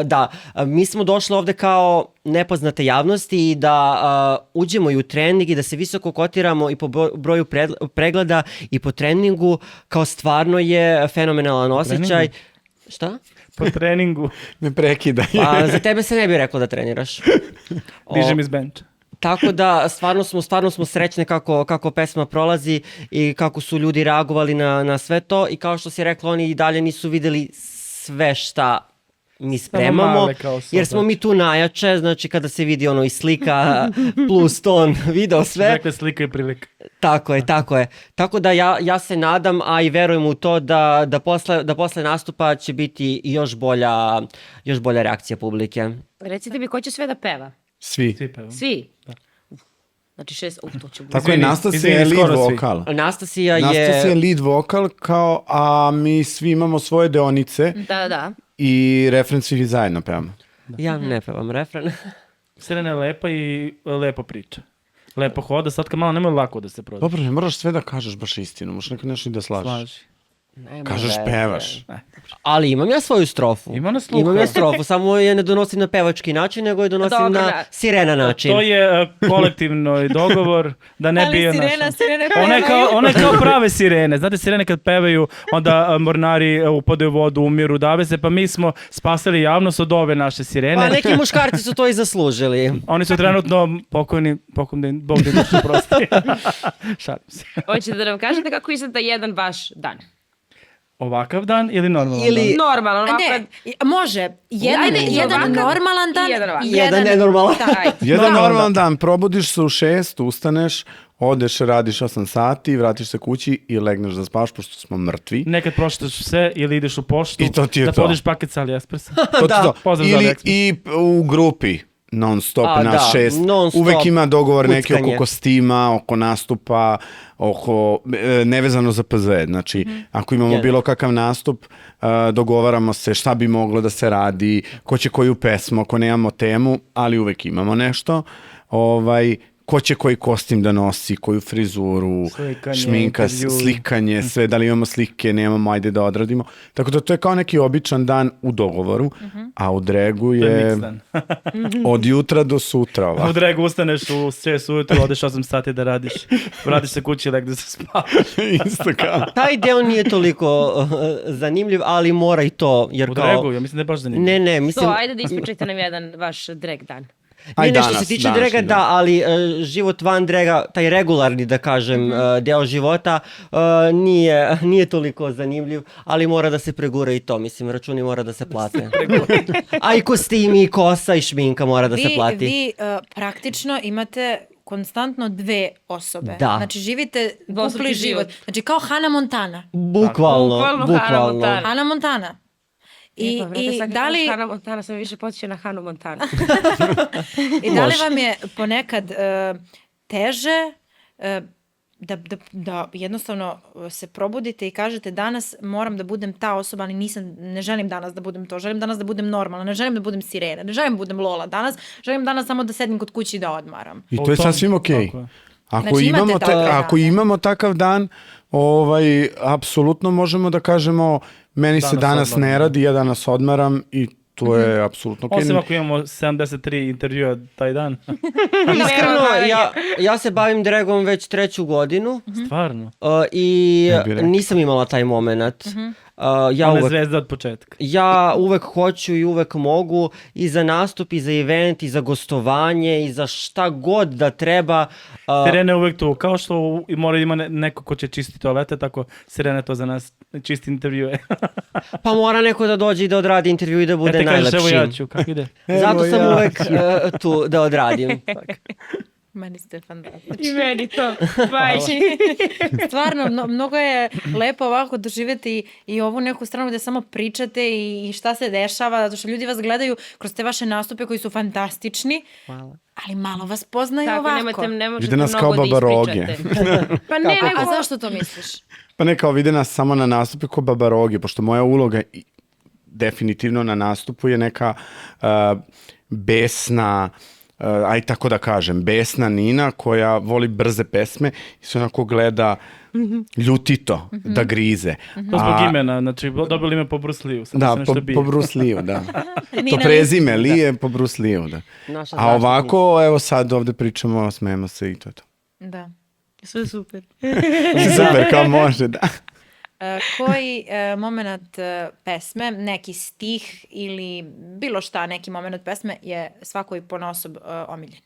da, mi smo došli ovdje kao nepoznate javnosti i da uđemo i u trening i da se visoko kotiramo i po broju pregleda i po treningu, kao stvarno je fenomenalan osjećaj. Šta? Po treningu Ne prekidaj. Pa, za tebe se ne bi reklo da treniraš. dižem iz benča. Tako da stvarno smo srećne kako pesma prolazi i kako su ljudi reagovali na sve to i kao što si rekla, oni i dalje nisu vidjeli sve šta mi spremamo, male kao sobač. jer smo mi tu najjače, znači kada se vidi ono i slika plus ton, video sve, Rekle slika i prilika. tako je. Tako da ja se nadam, a i verujem u to da posle nastupa će biti još bolja reakcija publike. Recite mi, ko će sve da peva? Svi. Svi pevamo. Svi? Znači 6, to će biti. Tako je, Izvini, Nastasija je izvini, lead skoro svi. vokal. Nastasija Nastasija je je... lead vokal, a mi svi imamo svoje deonice Da. i refren svi zajedno pevamo. Ja ne pevam refren. Sirena je lepa i lepo priča. Lepo hoda, sad kad malo nemoj lako da se prođe. Dobro, ne moraš sve da kažeš baš istinu, možeš nekad nešto i da slažeš. Slaži. Nema Kažeš veze. pevaš. Ali imam ja svoju strofu. Ima ona sluha. Imam ja strofu, samo je ne donosim na pevački način, nego je donosim Dobro, na da. sirena način. To je kolektivno dogovor da ne bi... sirene One kao prave sirene. Znate, sirene kad pevaju, onda mornari upadaju u vodu, umiru, dave se, pa mi smo spasili javnost od ove naše sirene. Pa neki muškarci su to i zaslužili. Oni su trenutno pokojni, Bog da im dušu prosti. Šalim se. Hoćete da nam kažete kako izgleda jedan vaš dan? Ovakav dan ili normalan Ili- dan? Normalno, ovako... Ne, može. Jedan ovakav normalan dan i jedan ovakav. Jedan nenormalan. Ajde. Jedan Normalan normalan dan, probudiš se u 6, ustaneš, odeš, radiš 8 sati, vratiš se kući i legneš da spavaš, pošto smo mrtvi. Nekad pročitaš sve ili ideš u poštu I to ti je da to. podiš paket sa AliExpressa. To Da. ti to. Pozdrav za Ili AliExpress. i u grupi non stop A, nas da, 6. non stop Uvek ima dogovor neki oko kuckanje. kostima, oko nastupa, oko nevezano za PZ. Znači, ako imamo Jedan. bilo kakav nastup, dogovaramo se šta bi moglo da se radi, ko će koju pesmu, ako nemamo temu, ali uvek imamo nešto. Ko će koji kostim da nosi, koju frizuru, Slikanje, šminka, intervju. slikanje, sve, da li imamo slike, nemamo, ajde da odradimo. Tako da to je kao neki običan dan u dogovoru, a u dragu To je je mix dan. od jutra do sutra. U Ovako. dregu ustaneš u 6 ujutru, odeš 8 sati da radiš. Vratiš se kući i legne se spavaš. Isto kao. Taj deo nije toliko zanimljiv, ali mora i to. Jer U kao... dregu, ja mislim da je baš zanimljivo. Ne, mislim... To, ajde da ispričajte nam jedan vaš drag dan. Aj Nije nešto danas, se tiče današnji drega, dan. da, ali život van drega, taj regularni, da kažem, deo života, nije toliko zanimljiv, ali mora da se pregura i to, mislim, računi mora da se plate. A i kostimi, i kosa, i šminka mora da se plati. Vi praktično imate konstantno dve osobe. Da. Znači živite Dvostruki dupli život. život. Znači kao Hannah Montana. Bukvalno. Hannah Montana. Hannah Montana. I da li... Hannah Montana sam više potiče na Hannah Montana. I da li vam je ponekad teže da jednostavno se probudite i kažete danas moram da budem ta osoba, ali ne želim danas da budem to, želim danas da budem normalna, ne želim da budem sirena, ne želim da budem Lola danas, želim danas samo da sedim kod kući i da odmaram. I to je sasvim okej. Tako je. Ako, Znači, imate imamo, takav dan. ako imamo takav dan, apsolutno možemo da kažemo meni se Danas danas odmaram. ne radi, ja danas odmaram i to je apsolutno okej. Osim ako imamo 73 intervjua taj dan. Iskreno, ja se bavim dregom već 3. godinu Stvarno. i Ne bi rekao. nisam imala taj moment. Ja Ona je uvek zvezda od početka. Ja uvek hoću i uvek mogu i za nastup, i za event, i za gostovanje, i za šta god da treba. Sirena je uvek tu. Kao što mora ima neko ko će čistiti toalete, tako Sirena je to za nas čisti intervjue. Pa mora neko da dođe i da odradi intervju i da bude Te kažeš, evo najlepši. ja ću, kako ide? Zato sam ja. uvek tu da odradim. Meni ste fantastični. I meni to. Baš. Stvarno, mnogo je lepo ovako doživjeti i ovu neku stranu gdje samo pričate i šta se dešava, zato što ljudi vas gledaju kroz te vaše nastupe koji su fantastični, Hvala. ali malo vas poznaju Tako, ovako. ne možete Vide nas mnogo kao da babaroge. ispričate. Pa ne, A nego... zašto to misliš? Pa ne, kao vide nas samo na nastupu ko babaroge, pošto moja uloga definitivno na nastupu je neka besna, aj tako da kažem, besna Nina koja voli brze pesme i se onako gleda ljutito da grize. To zbog imena, znači dobili ime po Bruce Lee-u. Sam Da, se nešto po bije. Bruce Lee-u, da. To Nina prezime Lee je po Bruce Lee-u, da. Naša A ovako, evo sad ovde pričamo, smejemo se i to je to. Da. Sve super. Super, kao može, da. Koji moment pesme, neki stih ili bilo šta, neki moment pesme je svakoj ponaosob omiljeni?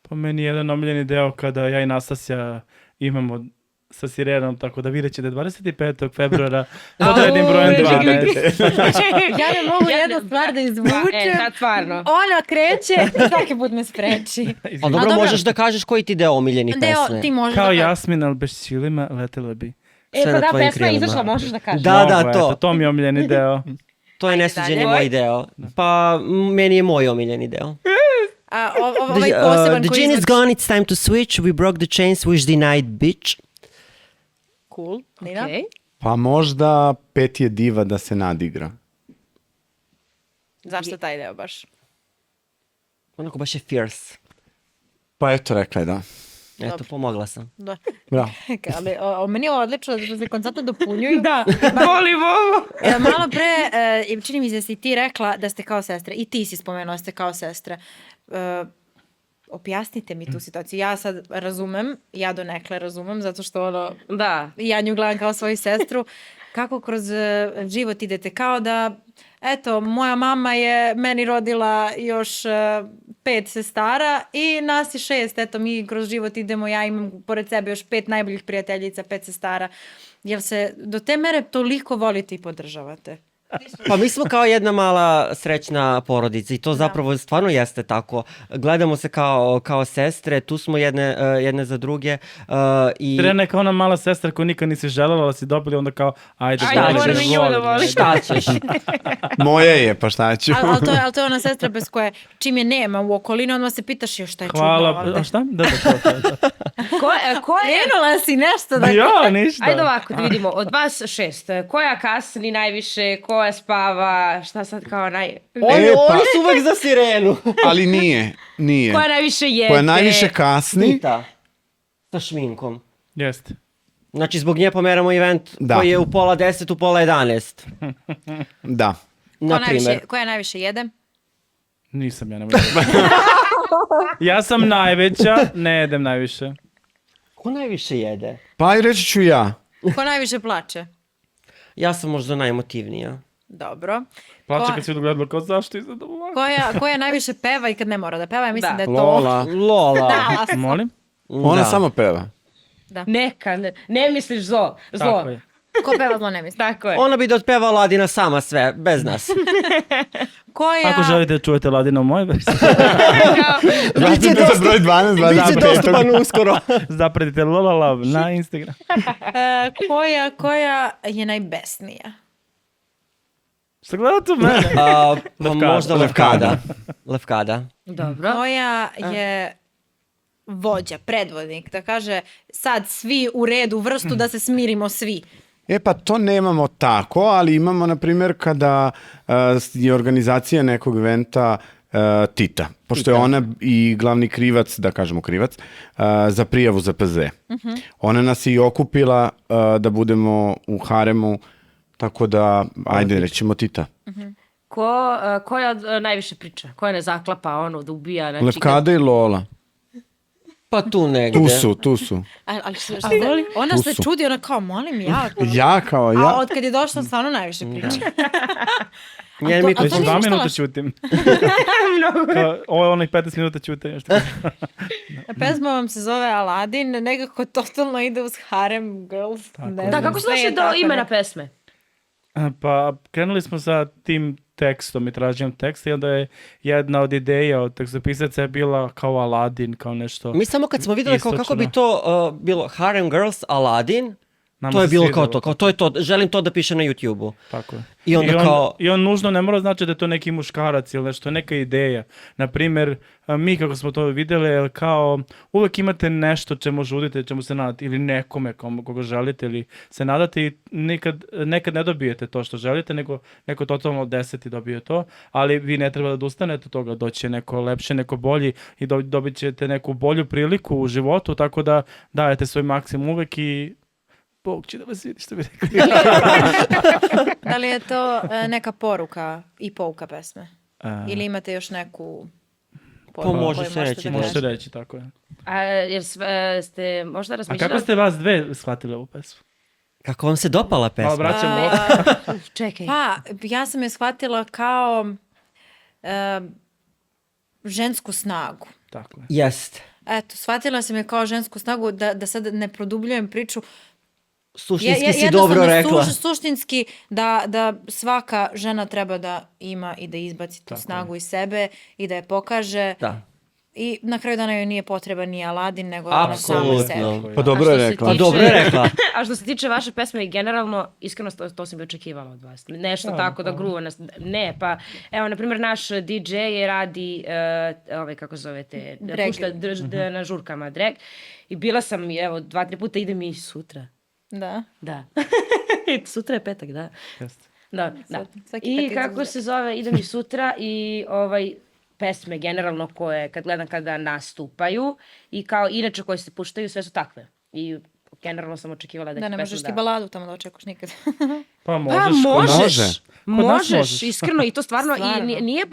Po meni je jedan omiljeni deo kada ja i Nastasja imamo sa Sirenom, tako da vidjet ćete 25. februara pod rednim brojem 12. Ja ne mogu jednu stvar da izvučem. Sad stvarno. Ona kreće i svaki put me spreči. A dobro, dobro. možeš da kažeš koji ti deo omiljeni pesme. Deo, ti možeš Kao da Jasmin, ali bez čilima letela bi. E, Sve pa na da, tvojim pesma je krilima. izašla, možeš da kažeš. Da, Mogu, to. eto, to mi je omiljeni deo. To je nesuđeni dalje. moj deo. Pa meni je moj omiljeni deo. A ovaj poseban The koji gin is izvodi... gone, it's time to switch. We broke the chains, wish denied, bitch. Cool, Nina? Okej. Pa možda Pet je diva da se nadigra. Zašto taj deo baš? Onako baš je fierce. Pa eto, rekla je da. Eto, pomogla sam. Da. Bravo. Ali meni je odlično da se konstantno dopunjuju. Da, volim ovo. Malo pre, čini mi se da si ti rekla da ste kao sestre. I ti si spomenula da ste kao sestre. Objasnite mi tu situaciju. Ja sad razumem, ja donekle razumem, zato što ono, Da. ja nju gledam kao svoju sestru. Kako kroz život idete? Kao da, eto, moja mama je meni rodila još 5 sestara i nas je 6. Eto, mi kroz život idemo, ja imam pored sebe još 5 najboljih prijateljica, 5 sestara. Jel se do te mere toliko volite i podržavate? Pa mi smo kao jedna mala srećna porodica i to zapravo stvarno jeste tako. Gledamo se kao sestre, tu smo jedne za druge. I Sirena je kao ona mala sestra koju nikad nisi želela, ali si dobili onda kao, ajde, Šta voli, ćeš? da i nju da voli, voli. ne, šta ćeš? Moje je, pa šta ću? Ali to je ona sestra bez koje čim je nema u okolini, odmah se pitaš još šta je čudno Hvala, ovde. a šta? Da. Ko je... Krenula si nešto da... Ja, ništa. Ajde ovako da vidimo, od vas 6, koja kasni najviše, koja spava, šta sad kao Oni pa- su uvek za Sirenu. Ali nije. koja najviše jede? Koja najviše kasni, Pita. Sa šminkom. Jeste. Znači, zbog nje pomeramo event Da. koji je u 9:30, u 9:30. da. Na primjer. Koja najviše jede? Nisam ja, ne mogu. Ja sam najveća, ne jedem najviše. Ko najviše jede? Pa i reći ću ja. Ko najviše plače? Ja sam možda najemotivnija. Dobro. Plače kad si gledala kao zašto je sad ovako. Koja najviše peva i kad ne mora da peva? Ja mislim Da. da je to... Lola. Lola. Molim? Ona Da. samo peva. Neka, ne misliš zlo. Tako je. Ko peva zlo ne misli? Tako je. Ona bi da otpeva Aladina sama sve, bez nas. Koja... Ako želite da čujete Ladino moje verzije, Vratite za broj 12, Biće 25. dostupan uskoro. zapratite Lola Love na Instagram. koja je najbesnija? Šta gledate u mene? Pa možda Levkada. Levkada. Dobro. Koja je vođa, predvodnik, da kaže sad svi u redu, vrstu da se smirimo svi. E pa to nemamo tako, ali imamo na primjer kada je organizacija nekog eventa Tita, pošto je ona i glavni krivac, da kažemo krivac, za prijavu za PZ. Ona nas je i okupila da budemo u haremu, tako da, ajde, rećemo Tita. Koja najviše priča? Koja ne zaklapa ono da ubija? Znači, Levkada i Lola. Pa tu negde. Tu su. Ali ona Tu se su. čudi, ona kao, molim ja. Ja kao A ja. od kad je došla, stvarno najviše priča. Njen mi A to Već nije 2 ništa minuta loše. ćutim. Kao, ovo je onih 15 minuta ćute. Pesma vam se zove Aladin, nekako totalno ide uz harem girls. Ne Da, znam, kako se sve je došli do tako imena pesme? Pa krenuli smo sa tim tekstom i traženjem teksta i onda je jedna od ideja od tekstopisaca je bila kao Aladin, kao nešto. Mi samo kad smo vidjeli kao kako bi to bilo Harem Girls Aladin, Nama to je se bilo svidelo. kao to je to, želim to da piše na YouTube-u. Tako je. I onda kao- I on nužno ne mora znači da je to neki muškarac ili nešto, neka ideja. Naprimjer, mi kako smo to vidjeli, kao uvek imate nešto čemu žudite, čemu se nadate, ili nekome koga želite, ili se nadate i nekad ne dobijete to što želite, nego neko totalno 10 dobije to, ali vi ne treba da odustanete od toga, doći će neko lepše, neko bolji i dobit ćete neku bolju priliku u životu, tako da dajete svoj maksimum uvek i Bog će da vas vidi, što bi rekli. Da li je to neka poruka i pouka pesme? Ili imate još neku poruku može koju se možete reći, da da. Možete kažete? reći, tako je. A jer ste možda A razmišljali... kako ste vas dve shvatili ovu pesmu? Kako vam se dopala Malo pesma? vraćamo. Čekaj. Pa, ja sam je shvatila kao žensku snagu. Tako je. Jest. Eto, shvatila sam je kao žensku snagu, da sad ne produbljujem priču. Suštinski si Jednostavno, dobro rekla. Suštinski da svaka žena treba da ima i da izbaci tu snagu iz sebe i da je pokaže. Da. I na kraju dana joj nije potreban ni Aladin, nego ona sama sebi. Apsolutno. Pa dobro je rekla. Pa dobro je rekla. A što se tiče vaše pesme, generalno, iskreno to sam bi očekivala od vas. Nešto tako da gruva nas. Ne, pa, evo, na primjer, naš DJ je radi, kako zovete, Drag. pušta na žurkama drag. I bila sam, evo, 2-3 puta idem i sutra. Da. Da. Sutra je petak, da. Jeste. Da. Svaki I petak kako izuzet. se zove, idem i sutra i pesme generalno koje kad gledam kada nastupaju i kao inače koje se puštaju sve su takve. I generalno sam očekivala da će Da, ne pesma možeš ti baladu tamo da očekuš nikad. Pa Pa možeš. možeš. možeš. Možeš, iskreno i to stvarno, Stvarno. i nije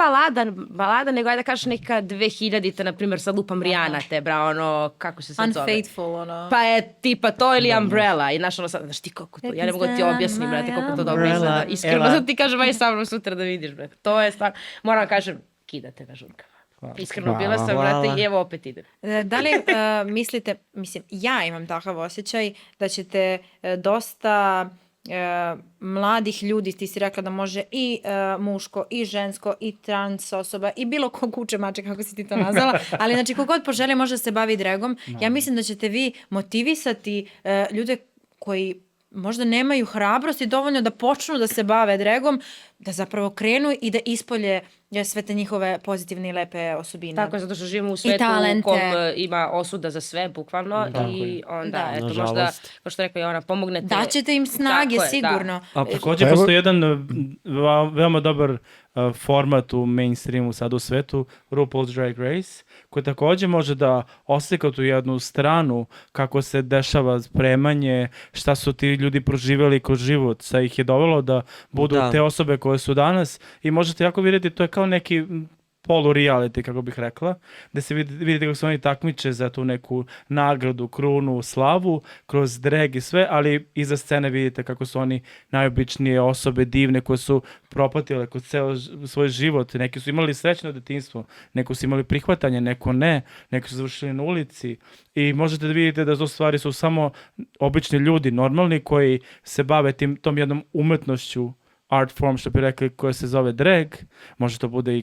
balada, nego ajde da kažeš neka 2000-ta, na primjer, sad lupam Rijana te, ono, kako se sad zove? Unfaithful, ono. Pa je tipa to ili Umbrella i znaš ono sad, znaš ti kako to, ja ne mogu da ti objasnim, brate, kako to dobro Umbrella, izgleda. Iskreno Ela. sad ti kažem, aj sa mnom sutra da vidiš, brate. To je stvarno, moram da kažem, kidate na žurkama. Iskreno, bila sam, brate, i evo opet idem. Da li mislite, mislim, ja imam takav osjećaj da ćete dosta mladih ljudi, ti si rekla da može i muško, i žensko, i trans osoba, i bilo ko kuće mače, kako si ti to nazvala, ali znači kogod poželi može da se bavi dragom. Ja mislim da ćete vi motivisati ljude koji možda nemaju hrabrosti dovoljno da počnu da se bave dragom, da zapravo krenu i da ispolje sve te njihove pozitivne i lepe osobine. Tako je, zato što živimo u svetu u talente. kom ima osuda za sve, bukvalno, i onda, Da. eto, možda, Nažalost. kao što rekao Joana, pomognete. Daćete im snage, Tako je, sigurno. Također Pa evo- postoji jedan veoma dobar format u mainstreamu sad u svetu, RuPaul's Drag Race, koji također može da oslika tu jednu stranu kako se dešava spremanje, šta su ti ljudi proživjeli kroz život, šta ih je dovelo da budu Da. te osobe koje su danas i možete jako vidjeti, to je kao neki polu-reality, kako bih rekla, gde se vidite kako se oni takmiče za tu neku nagradu, krunu, slavu, kroz drag i sve, ali iza scene vidite kako su oni najobičnije osobe, divne, koje su propatile kod ceo svoj život. Neki su imali srećno detinjstvo, neko su imali prihvatanje, neko ne, neki su završili na ulici i možete da vidite da to stvari su samo obični ljudi, normalni, koji se bave tom jednom umetnošću, art form, što bi rekli, koja se zove drag. Može to bude i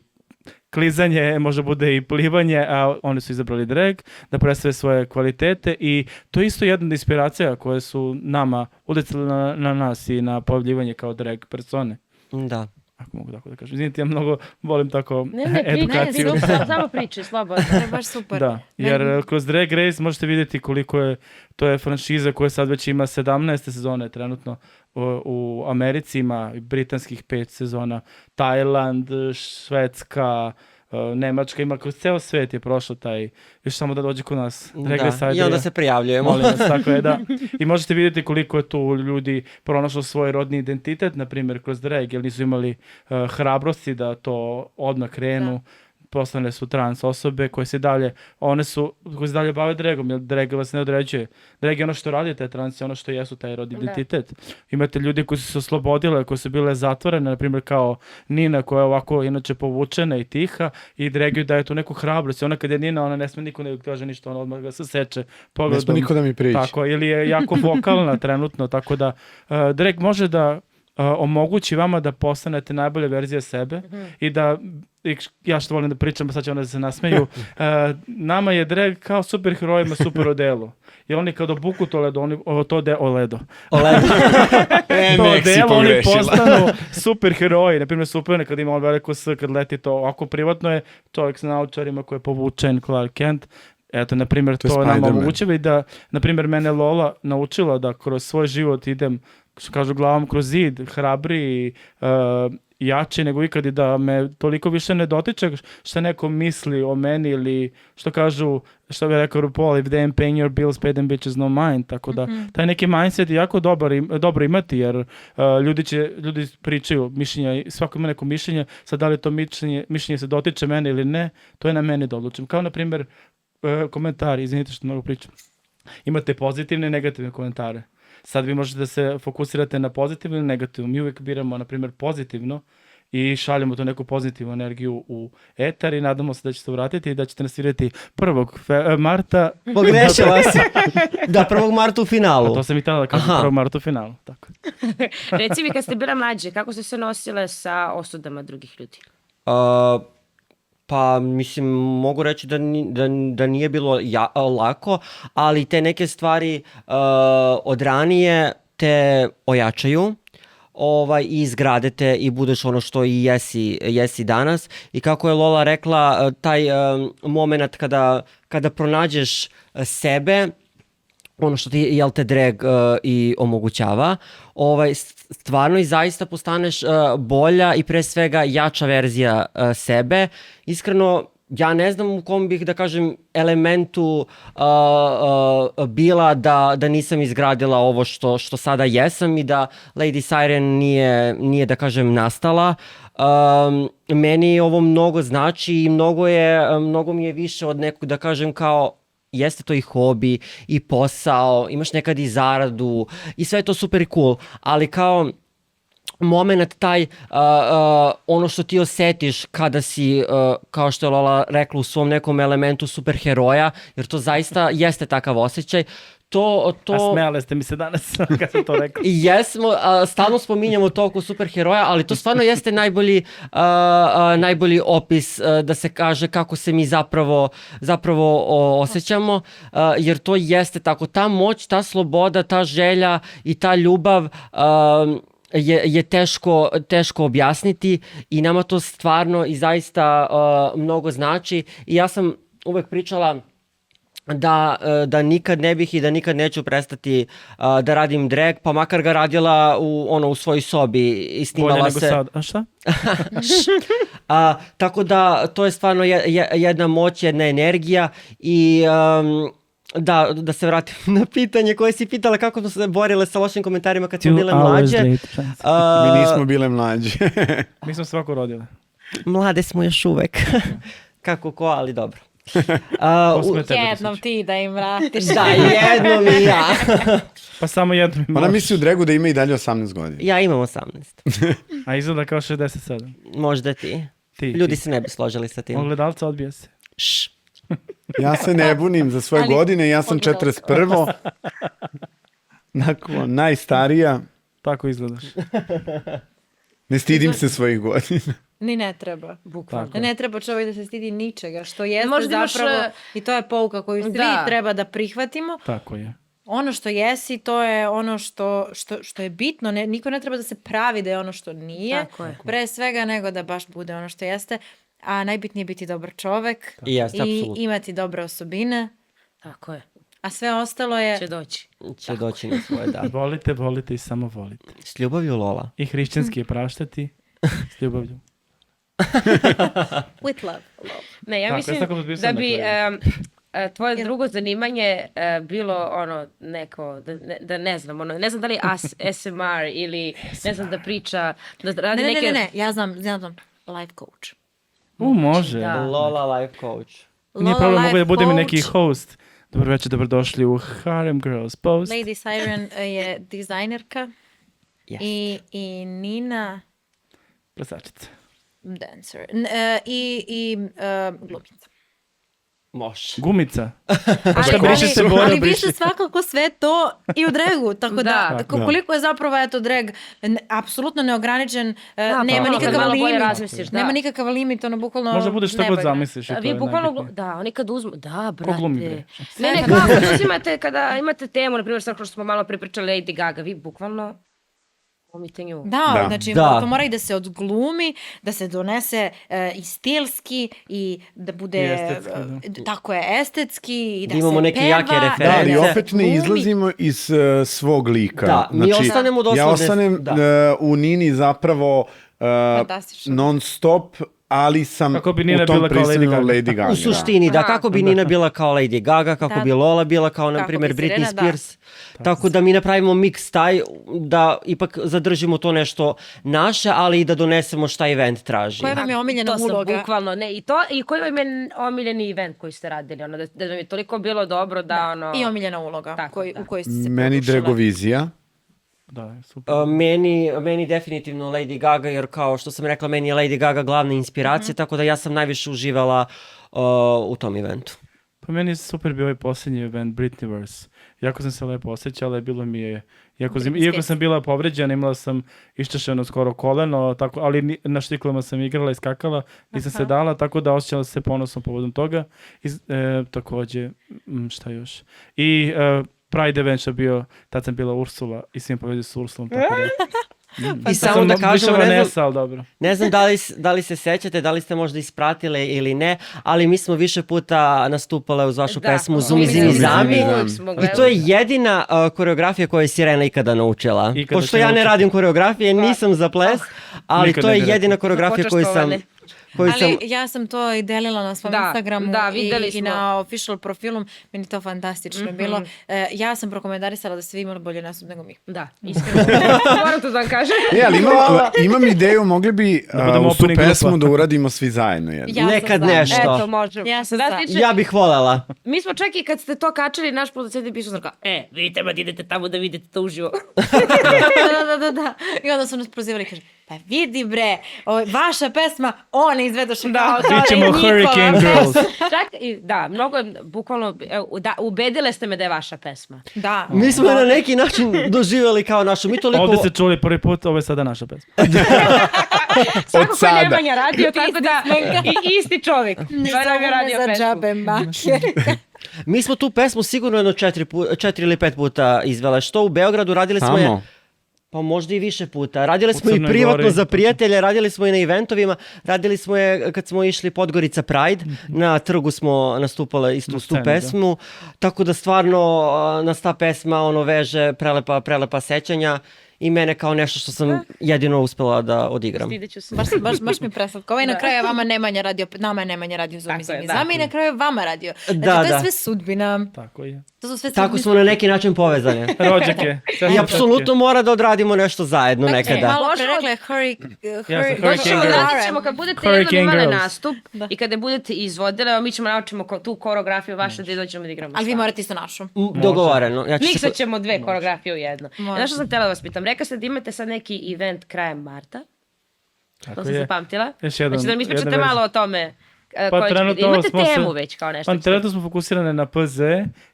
klizanje, može bude i plivanje, a oni su izabrali drag da predstave svoje kvalitete i to je isto jedna inspiracija koje su nama uticali na nas i na pojavljivanje kao drag persone. Da. Ako mogu tako da kažem. Izvinite, ja mnogo volim tako Ne, edukaciju. samo priči, slobodno. To je baš super. Da, jer kroz Drag Race možete vidjeti koliko je, to je franšiza koja sad već ima 17. sezone trenutno u Americi, ima britanskih 5 sezona, Tajland, Švedska, Nemačka, ima kroz ceo svet je prošlo taj, još samo da dođe kod nas. Drag Race I onda se prijavljujemo. Molim vas, tako je, da. I možete vidjeti koliko je tu ljudi pronašlo svoj rodni identitet, na primjer kroz drag, jer nisu imali hrabrosti da to odmah krenu. Poslane su trans osobe koje se dalje bave dragom, jer drag vas ne određuje. Drag je ono što radite, trans je ono što jesu, taj rodni identitet. Imate ljudi koji su se oslobodile, koji su bile zatvorene, na primjer kao Nina, koja je ovako inače povučena i tiha, i drag ju daje tu neku hrabrost. Ona kad je Nina, ona ne sme niko ne kaže ništa, ona odmah ga se seče pogledom. Ne sme niko da mi priđe. Tako, ili je jako vokalna trenutno, tako da drag može da omogući vama da postanete najbolja verzija sebe i da, ja što volim da pričam, sad će onda da se nasmeju, nama je drag kao superherojima super odelo. Jer oni kad obuku to ledo, oni postanu superheroji. Naprimjer, Superman kad ima on veliko S, kad leti to, ako privatno je čovjek s naučarima koji je povučen, Clark Kent. Eto, na primjer, to nam omogućava i da, na primjer, mene Lola naučila da kroz svoj život idem, što kažu, glavom kroz zid, hrabri, jači nego ikad i da me toliko više ne dotiče što neko misli o meni ili što kažu, što bi rekao RuPaul, if they ain't paying your bills, pay them bitches no mind. Tako da, taj neki mindset je jako dobro imati, jer ljudi pričaju mišljenja, svako ima neko mišljenje, sad da li to mišljenje se dotiče mene ili ne, to je na meni da odlučim. Kao, na primjer, komentari, izvinite što mnogo pričam. Imate pozitivne i negativne komentare. Sad vi možete da se fokusirate na pozitivno ili negativno. Mi uvijek biramo, na primjer, pozitivno i šaljemo tu neku pozitivnu energiju u etar i nadamo se da ćete vratiti i da ćete nas vidjeti 1. marta. Pogrešila si. Da, 1. marta u finalu. A to sam i tada da kažem, 1. marta u finalu. Tako. Reci mi, kad ste bila mlađe, kako ste se nosile sa osudama drugih ljudi? Pa, mislim, mogu reći da nije bilo lako, ali te neke stvari od ranije te ojačaju i izgrade te i budeš ono što i jesi danas. I kako je Lola rekla, taj moment kada pronađeš sebe, ono što ti, jel te drag i omogućava, stvarno i zaista postaneš bolja i pre svega jača verzija sebe. Iskreno, ja ne znam u kom bih, da kažem, elementu bila da nisam izgradila ovo što sada jesam i da Lady Siren nije da kažem, nastala. Meni ovo mnogo znači i mnogo mi je više od nekog, da kažem, kao jeste to i hobi i posao, imaš nekad i zaradu i sve je to super cool, ali kao moment taj, ono što ti osjetiš kada si, kao što je Lola rekla, u svom nekom elementu superheroja, jer to zaista jeste takav osjećaj. A smijale ste mi se danas kad sam to rekla. Jesmo, stalno spominjamo to oko superheroja, ali to stvarno jeste najbolji opis da se kaže kako se mi zapravo osjećamo, jer to jeste tako. Ta moć, ta sloboda, ta želja i ta ljubav je teško objasniti i nama to stvarno i zaista mnogo znači. I ja sam uvek pričala da nikad ne bih i da nikad neću prestati da radim drag, pa makar ga radila u svojoj sobi i snimala se. Bolje nego sad, a šta? Tako da to je stvarno jedna moć, jedna energija i da se vratim na pitanje koje si pitala kako smo se borile sa lošim komentarima kad smo bile mlađe. Mi nismo bile mlađe. Mi smo svako rodile. Mlade smo još uvek. Kako ko, ali dobro. Posme tebe da Jednom sreći. ti da im vratiš. Da, jednom i ja. Pa samo jednom Ona možeš. misli u Dregu da ima i dalje 18 godina. Ja imam 18. A izgleda kao 67. Možda ti. Ti, Ljudi ti. se ne bi složili sa tim. Ogledalca odbija se. Šš. Ja se ne bunim za svoje Ali godine, ja sam ogledalca. 41. Nakon, najstarija. Tako izgledaš. Ne stidim se svojih godina. Ni ne treba. Bukvalno. Tako. Ne treba čovjek da se stidi ničega, što jeste Možda imaš, zapravo, i to je pouka koju svi da. treba da prihvatimo. Tako je. Ono što jesi, to je ono što je bitno. Niko ne treba da se pravi da je ono što nije. Tako je. Pre svega nego da baš bude ono što jeste. A najbitnije je biti dobar čovek I jeste, i apsolutno. imati dobre osobine. Tako je. A sve ostalo je... Će doći. Će doći na svoje, da. Volite, volite i samo volite. S ljubavlju, Lola. I hrišćanski je praštati s ljubavlju. With love. Ne, ja Tako, ja mislim sam tako potpisao da bi na tvoje drugo zanimanje bilo ono neko, da ne znam, ono, ne znam da li ASMR ili ne znam da priča, da radi Ne, neke... ne. Ja znam. Life coach. Može. Da. Lola life coach. Nije Lola problem, mogu life da budem i coach. neki host. Dobro večer, dobrodošli u Harem Girls Post. Lady Siren je dizajnerka. Yes. I Nina Plesačica. dancer. I glumica. Može. Gumica. Ali, briši se, Bora, ali vi briši. ste svakako sve to i u dregu, tako da, Da. koliko je zapravo eto dreg apsolutno neograničen, nema bukvalno, kad nikakav malo bolje limit. razmisliš, da. Nema nikakav limit, ono bukvalno Može bude što god nebojno. zamisliš. i to Vi je bukvalno, najbitnije. da, oni kad uzmu, da, Ko glumi, brate. bre? Ne, kako kada imate temu, na primjer, sad kao što smo malo pripričali Lady Gaga, vi bukvalno glumite nju. Da, Da. znači Da. to mora i da se odglumi, da se donese i stilski i da bude I estetski, tako je, estetski i da Da imamo se neke peva. jake Da, reference. ali Da se opet ne glumi. izlazimo iz svog lika. Da, mi ostanemo Ja doslovne- ostanem da. u Nini zapravo Fantastično. non stop, ali sam Kako bi Nina u tom bila kao Lady pristanju Gaga. Lady Gaga. U suštini, da, kako bi Nina bila kao Lady Gaga, kako Da. bi Lola bila kao, na Kako primjer, bi Britney Serena, da. Spears. Tako da mi napravimo miks taj, da ipak zadržimo to nešto naše, ali i da donesemo šta event traži. Koja vam je omiljena To sam uloga? bukvalno, ne, i koji vam je omiljeni event koji ste radili, ono, da vam je toliko bilo dobro da, ono... I omiljena uloga Tako, da. u kojoj ste se Meni pokušale. Dregovizija. Da, super. Meni definitivno Lady Gaga, jer kao što sam rekla, meni je Lady Gaga glavna inspiracija, tako da ja sam najviše uživala u tom eventu. Pa meni je super bio ovaj posljednji event Britneyverse. Jako sam se lepo osjećala i bilo mi je... Iako sam bila povređena, imala sam iščešeno skoro koleno, tako, ali na štiklama sam igrala i skakala, nisam se dala, tako da osjećala se ponosno povodom toga. I takođe, šta još? I Pride event što je bio, tad sam bila Ursula i svim povedio s Ursulom, tako da... I samo da kažemo, ne znam, Vanessa, ali dobro. ne znam da li se sećate, da li ste možda ispratile ili ne, ali mi smo više puta nastupale uz vašu pesmu Zumi Zimi Zami. I to je jedina koreografija koju je Sirena ikada naučila. Ikada Pošto će ja ne naučiti. radim koreografije, nisam za ples, ali Nikad to ne je bi rekao. jedina koreografija koju sam... Počaštovane. Ali ja sam to i delila na svom Da, Instagramu da, videli i smo. na official profilu. Meni je to fantastično bilo. Ja sam prokomentarisala da ste vi imali bolje nastup nego mi. Da, iskreno. Moram to da vam kažem. Ali imam ideju, mogli bi budemo uz tu opening pesmu grupa. da uradimo svi zajedno jedno. Ja sam Nekad za. nešto. Eto, možemo. Ja sam Da, za. tiče- Ja bih voljela. Mi smo čak i kad ste to kačali, naš producent je pisao sam kao, vi treba da idete tamo da vidite to uživo. Da. I onda su nas prozivali i kaže, pa vidi bre, vaša pesma, oni izvedoše kao to Mi je ćemo njihova Hurricane pesma. Girls. Čak i, da, mnogo, bukvalno, da, ubedile ste me da je vaša pesma. Da. Mi smo je na neki način doživjeli kao našu. Mi toliko... Ovdje se čuli prvi put, ovo je sada naša pesma. Svako ko sada. je Nemanja radio, tako da, i isti čovjek. Stvarno ga radio za pesmu. džabe make. Mi smo tu pesmu sigurno jedno 4 ili 5 puta izvele. Što u Beogradu radili smo je... Samo. Pa možda i više puta. Radili smo i Crnoj privatno Gori. za prijatelje, radili smo i na eventovima, radili smo je kad smo išli Podgorica Pride, na trgu smo nastupale istu Na tu sceni, pesmu, tako da stvarno nas ta pesma ono veže prelepa sećanja i mene kao nešto što sam jedino uspela da odigram. Stidit ću se. Baš mi preslatko. Ovaj na kraju je vama Nemanja radio, nama je Nemanja radio Zoom, Tako je, iz da. vama i na kraju je vama radio. Znači, Da, to je da. sve sudbina. Tako je. To su sve Tako sudbine. smo na neki način povezani. Rođake. I apsolutno mora da odradimo nešto zajedno nekada. Malo pre Došlo- rekla je Hurricane Došlo, Girls. radit ćemo kad budete Hurricane jednom imali Girls. nastup i kada budete izvodile, evo mi ćemo naučimo tu koreografiju vaše da dođemo da igramo. Ali vi stvar. morate isto našu. Dogovoreno. Ja ću se... Miksat ćemo dve koreografije u jedno. Može. Znaš što sam htjela da vas pitam? Rekla ste da imate sad neki event krajem marta. To Tako sam je. zapamtila. Još jedan- Znači da mi ispričate jedna malo o tome. Pa koji će biti. trenutno Imate smo se- temu već kao nešto. Pa trenutno smo fokusirane na PZ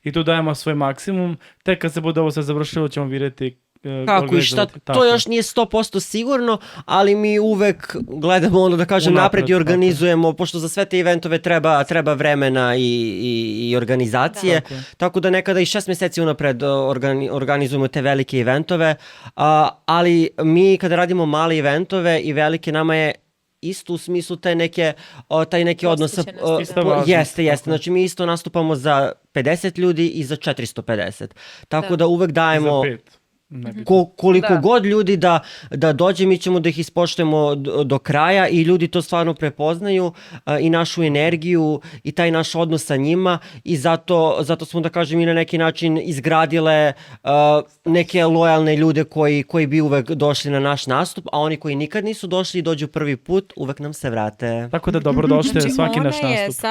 i tu dajemo svoj maksimum. Tek kad se bude ovo sve završilo ćemo vidjeti Kako i šta, organizovati. to Tako. još nije 100% sigurno, ali mi uvek gledamo ono da kažem Unapred, napred i organizujemo, pošto za sve te eventove treba vremena i organizacije, Tako je. tako da nekada i 6 mjeseci unapred organizujemo te velike eventove, ali mi kada radimo male eventove i velike, nama je isto u smislu taj neki odnos. Posvećenost, Isto važno. Jeste. Znači mi isto nastupamo za 50 ljudi i za 450. Tako da uvek dajemo... Za 5. nebitno. Koliko Da. god ljudi da dođe, mi ćemo da ih ispoštujemo do kraja i ljudi to stvarno prepoznaju i našu energiju i taj naš odnos sa njima i zato smo da kažem i na neki način izgradile neke lojalne ljude koji bi uvek došli na naš nastup, a oni koji nikad nisu došli i dođu prvi put, uvek nam se vrate. Tako da dobrodošli Znači, svaki naš ona je nastup.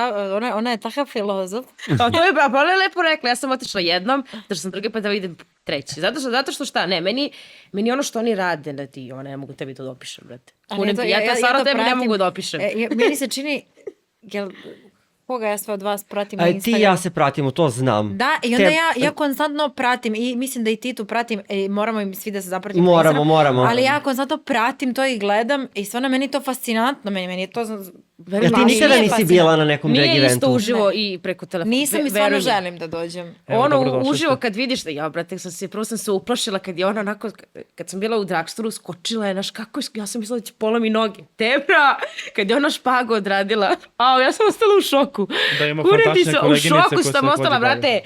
ona je takav filozof. Pa to je Bola lepo rekla, ja sam otišla jednom, zato što sam drugi put da idem treći. Zato što šta, ne, meni ono što oni rade, da ti, ne mogu tebi to da opišem, brate. Ja stvarno tebi ne mogu da opišem. Meni se čini, koga ja sve od vas pratim na Ti i Instagramu? ja se pratimo, to znam. Da, i onda ja konstantno pratim i mislim da i ti tu pratim, moramo im svi da se zapratimo. na Moramo, Instagram, moramo. Ali ja konstantno pratim to i gledam i stvarno meni je to fascinantno, meni je to... Jer ti Ali nikada nije nisi fascinantno. bila na nekom drag Nije isto eventu. uživo i preko telefona. Nisam i stvarno želim da dođem. Evo, Ono dobrodošli uživo ste. kad vidiš da brate, prvo sam se uplašila kad je ona onako, kad sam bila u dragstoru, skočila je, znaš kako, ja sam mislila da će polomi noge. Tebra, kad je ona špagu odradila, ja sam ostala u šoku. Da ima Kunem ti fantastične se, u koleginice šoku koje sam se ostala, takođe bave. brate.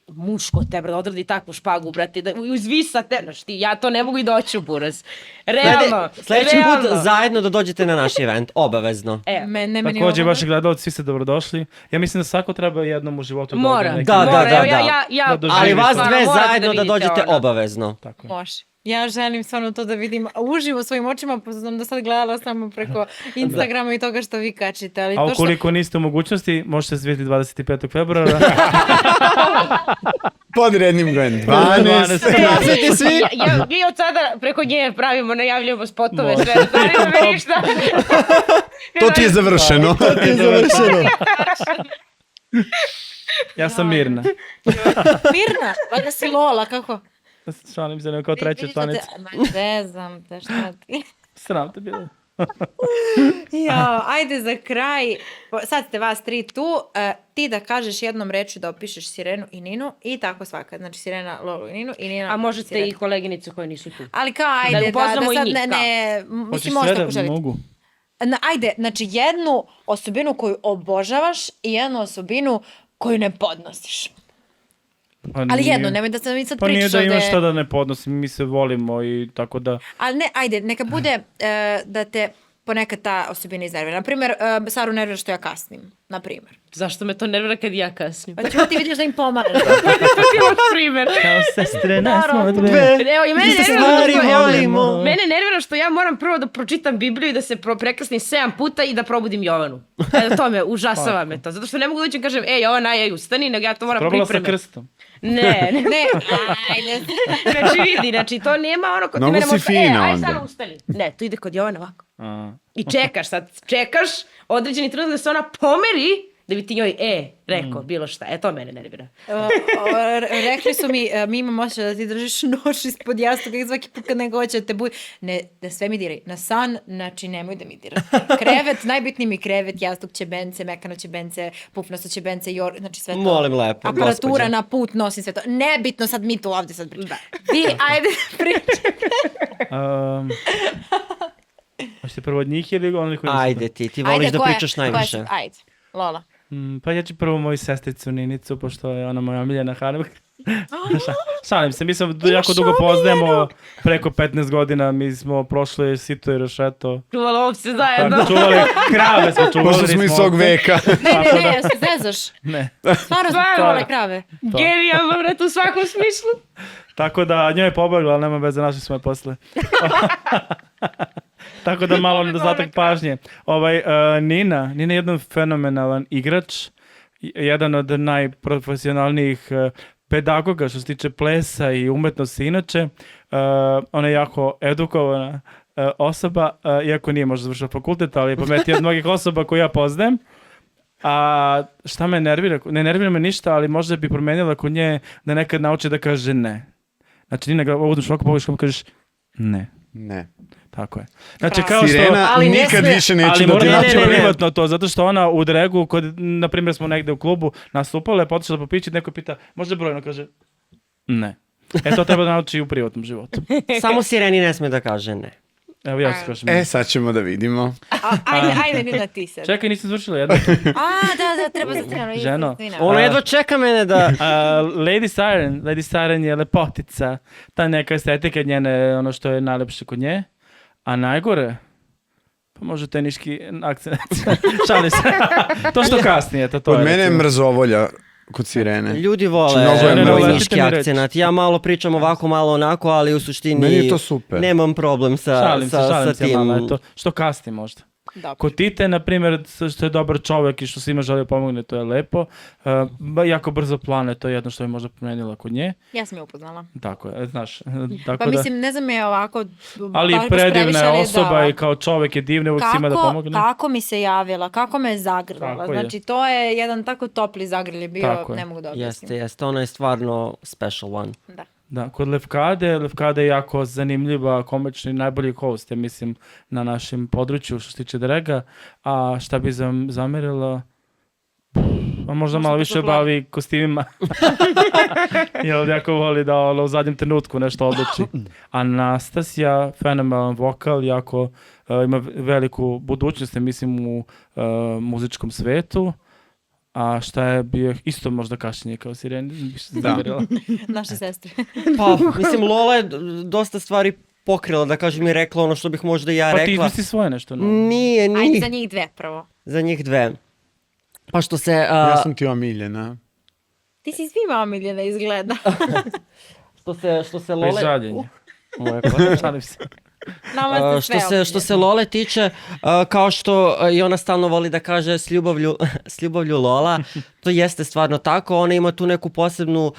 Muško tebra, da odradi takvu špagu, brate, da uzvisa te, znaš ti, ja to ne mogu i doći u buraz. Realno, Sljedeći put realno. zajedno da dođete na naš event, obavezno. Meni Također, ovo- vaši gledalci, svi ste dobrodošli. Ja mislim da svako treba jednom u životu Mora, ode na neki Da, event. mora, da, evo, da. ja, Da doživiš Ali vas stvarno, dve morate zajedno da vidite dođete ono. obavezno. Tako je. Može. Ja želim stvarno to da vidim uživo svojim očima, pošto sam do sad gledala samo preko Instagrama i toga što vi kačite. Ali A to što... ukoliko niste u mogućnosti, možete se vidjeti 25. februara. Pod rednim brojem 12. 12 svi. Mi od sada preko nje pravimo, najavljujemo spotove, Može. sve. Zanima me ništa. To ti je završeno. Ja sam Mirna. Mirna, valjda si Lola, kako? Šalim se, kao treća Vidiš da te- članica. Ma, ne znam te šta ti. Sram te bilo. Ja, ajde za kraj, sad ste vas tri tu, ti da kažeš jednom rečju da opišeš Sirenu i Ninu i tako svaka, znači Sirena, Lolu i Ninu i Nina A možete Sirenu. i koleginice koje nisu tu. Ali kao, ajde, upoznamo i sad njih, Hoćeš mislim sve možda da ako želite. mogu? Ajde, znači jednu osobinu koju obožavaš i jednu osobinu koju ne podnosiš. Pa Ali nije- jednu, nemoj da sam mi sad Pa nije pričaš da ovde. imaš šta da ne podnosim, mi se volimo i tako da... Ali ne, ajde, neka bude da te ponekad ta osobina iznervira. Naprimjer, Saru nervira što ja kasnim, naprimjer. Zašto me to nervira kad ja kasnim? Pa ti vidiš da im pomažeš. To ti je primjer. Kao sestre, nas smo dve. Evo, i mene Iste nervira stvari što- volimo. Mene nervira što ja moram prvo da pročitam Bibliju i da se prekrsnim 7 puta i da probudim Jovanu. To me, užasava me to. Zato što ne mogu doći i kažem, Jovana, ustani, nego ja to moram Probala sa pripremiti. krstom. Ne, Ne, ajde. znači to nema ono kod Mnogo mene si možda, fina aj onda. sad ustani. Ne, to ide kod Jovana ovako. A, I čekaš određeni trenutak da se ona pomeri da bi ti njoj, rekao, bilo šta. To mene nervira. Rekli su mi imamo osjećaj da ti držiš nož ispod jastuka i svaki put kad nego hoće da te budi. Ne, da sve mi diraj. Na san, znači nemoj da mi diraj. Krevet, najbitniji mi krevet, jastuk, ćebence, mekano ćebence, pufnasto ćebence, znači sve to. Molim lepo, Aparatura gospođe. na put, nosim sve to. Nebitno, sad mi to ovdje sad pričamo. Vi, ajde, pričaj. hoćete prvo od njih ili oni koji nisu Ajde ti voliš da pričaš najviše. Ajde, Lola. Pa ja ću prvo moju sestricu Ninicu, pošto je ona moja omiljena Hanuka. Šalim se, mi se jako dugo poznajemo, preko 15 godina, mi smo prošli sito i rešeto. Čuvali ovce zajedno. Tako, čuvali krave smo čuvali. Možda smo iz svog veka. Ne, se zezaš. Ne. Stvarno smo čuvali krave. Genijalno, brate, u svakom smislu. Tako da njoj je pobegla, ali nema veze, našli smo je posle. Tako da malo nedostatak pažnje. Nina je jedan fenomenalan igrač, jedan od najprofesionalnijih pedagoga što se tiče plesa i umetnosti inače. Ona je jako edukovana osoba, iako nije možda završila fakultet, ali je pametnija od mnogih osoba koje ja poznajem. A šta me nervira? Ne nervira me ništa, ali možda bi promenila kod nje da nekad nauči da kaže ne. Znači, Nina, ovdje šloko pogledaš kako kažeš ne. Ne. Tako je. Znači, kao što... Sirena ali ne nikad sme- više neće Ali da ti mora naći napravi. privatno to, zato što ona u dregu, na primjer smo negde u klubu nastupala, je potišla popići, neko pita, može brojno, kaže, ne. To treba da nauči i u privatnom životu. Samo Sireni ne sme da kaže ne. Evo ja se kažem. Sad ćemo da vidimo. Ajde, Nina, ti sad. Čekaj, nisam završila jedno. Da, treba za trenu. Ženo. Ono jedva čeka mene da... Lady Siren je lepotica. Ta neka estetika njene, ono što je najlepše kod nje. A najgore, pa može teniški akcent. Šalim se. To što kasnije, to Kod je. mene je recimo. mrzovolja kod Sirene. Ljudi Mnogo je vole mrzno. moj niški Možete mi akcenat. Ja malo pričam ovako, malo onako, ali u suštini Meni je to super. nemam problem Šalim sa se tim. malo, eto. Što kasni možda. Dobro. Kod Tite, na primjer, što je dobar čovjek i što svima želi pomogne, to je lepo. Jako brzo plane, to je jedno što je možda promenila kod nje. Ja sam je upoznala. Tako je, znaš. Tako Pa da, mislim, ne znam je ovako... ali baš predivna previše je li osoba dala. i kao čovjek je divna, uvijek svima da pomogne. Kako mi se javila, kako me je zagrlila. Tako je. Znači, to je jedan tako topli zagrlj je bio, Tako je. ne mogu da objasnim. Jeste, ona je stvarno special one. Da. Da, kod Lefkade je jako zanimljiva, komična i najbolji host, ja mislim, na našem području što se tiče drega. A šta bi zamerila? A možda malo te više problemi. bavi kostimima. Jer jako voli da u zadnjem trenutku nešto odluči. Anastasija, fenomenalan vokal, jako ima veliku budućnost, ja mislim, u muzičkom svetu. A šta je bio isto možda kašnjenje kao Sireni, bi se zamerila. Naše sestre. Pa, mislim, Lola je dosta stvari pokrila, da kažem, i rekla ono što bih možda ja Pa ti rekla. izmisli svoje nešto. No. Nije, Ajde za njih dve prvo. Za njih dve. Pa što se... Ja sam ti omiljena. Ti si svima omiljena izgleda. što se Bez Lole... žaljenja. Moje kolege. Šalim se. Nama se sve Što se Lole tiče, kao što i ona stalno voli da kaže s ljubavlju Lola, to jeste stvarno tako. Ona ima tu neku posebnu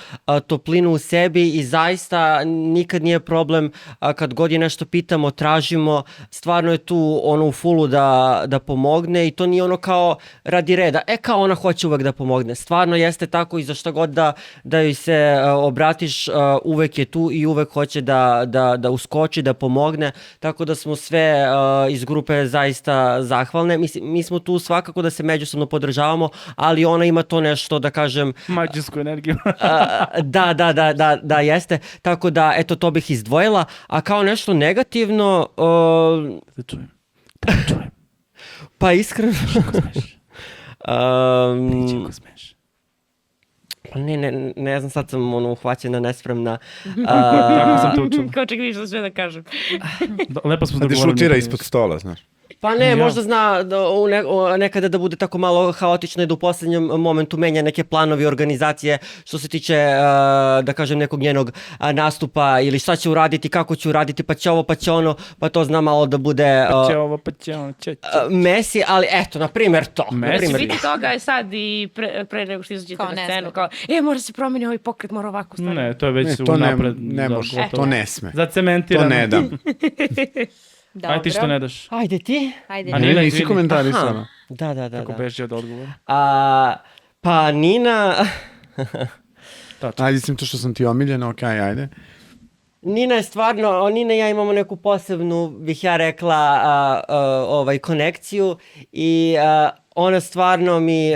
toplinu u sebi i zaista nikad nije problem kad god je nešto pitamo, tražimo. Stvarno je tu ono u fullu da pomogne i to nije ono kao radi reda. Kao ona hoće uvek da pomogne. Stvarno jeste tako i za šta god da joj se obratiš, uvek je tu i uvek hoće da uskoči, da pomogne. Tako da smo sve iz grupe zaista zahvalne. Mi smo tu svakako da se međusobno podržavamo, ali ona ima to nešto, da kažem... Mađarsku energiju. Da, jeste. Tako da, eto, to bih izdvojila. A kao nešto negativno... Da čujem. Pa iskreno... Priči ako smeš. Pa ne znam, sad sam uhvaćena, nespremna. Tako sam te učila. Kao ček vidiš da sve da kažem. Lepo smo Da te dogovorili. šutira ispod stola, znaš. Pa ne, Ja. možda zna nekada da bude tako malo haotično i da u posljednjem momentu menja neke planovi organizacije što se tiče, da kažem, nekog njenog nastupa ili šta će uraditi, kako će uraditi, pa će ovo, pa će ono, pa to zna malo da bude Pa će ovo, pa će ono, će. mesi, ali eto, na primjer to. Mesi? Na primjer. Biti toga je sad i pre nego što izađete Kao na ne scenu. sme. Kao, mora se promeni ovaj pokret, mora ovako staviti. Ne, to je već To unapred. ne može, gotovo. to ne sme. Zacementirano. To ne dam. Dobro. Aj ti što ne daš. Ajde ti. Ajde. A Ne, Nina, nisi izvini. komentarisala. Da. Kako beži od odgovora. Pa Nina... Tačno. Ajde, sam to što sam ti omiljena, okej, ajde. Nina je stvarno, Nina i ja imamo neku posebnu, bih ja rekla, konekciju i ona stvarno mi...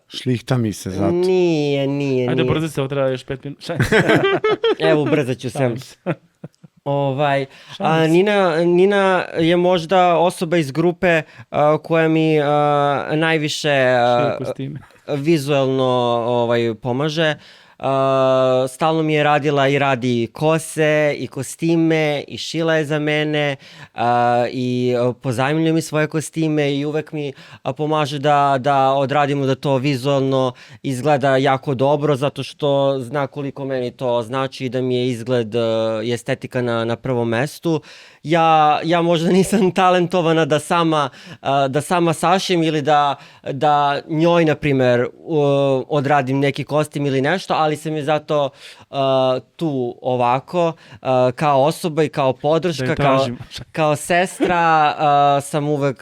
Šlihta mi se zato. Nije. Ajde, brzo se, ovo treba još 5 minuta. Evo, ubrzat ću se. Šalim se. Nina je možda osoba iz grupe koja mi najviše Šije kostime. vizuelno pomaže. stalno mi je radila i radi kose i kostime i šila je za mene i pozajmljuje mi svoje kostime i uvek mi pomaže da odradimo da to vizualno izgleda jako dobro, zato što zna koliko meni to znači i da mi je izgled i estetika na prvom mestu. Ja možda nisam talentovana da sama sašem ili da njoj, na primjer, odradim neki kostim ili nešto, ali sam je zato tu ovako, kao osoba i kao podrška, kao sestra, sam uvek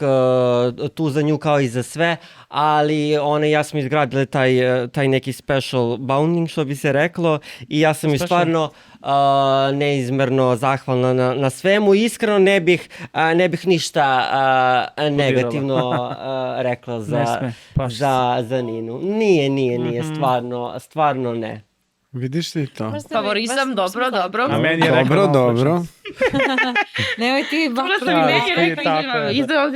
tu za nju kao i za sve, ali one i ja smo izgradile taj neki special bonding, što bi se reklo, i ja sam i stvarno neizmerno zahvalna na svemu. Iskreno ne bih ništa negativno rekla za Ninu. Nije, stvarno ne. Vidiš ti to? Favorizam, dobro. A meni je rekao Dobro. Nemoj ti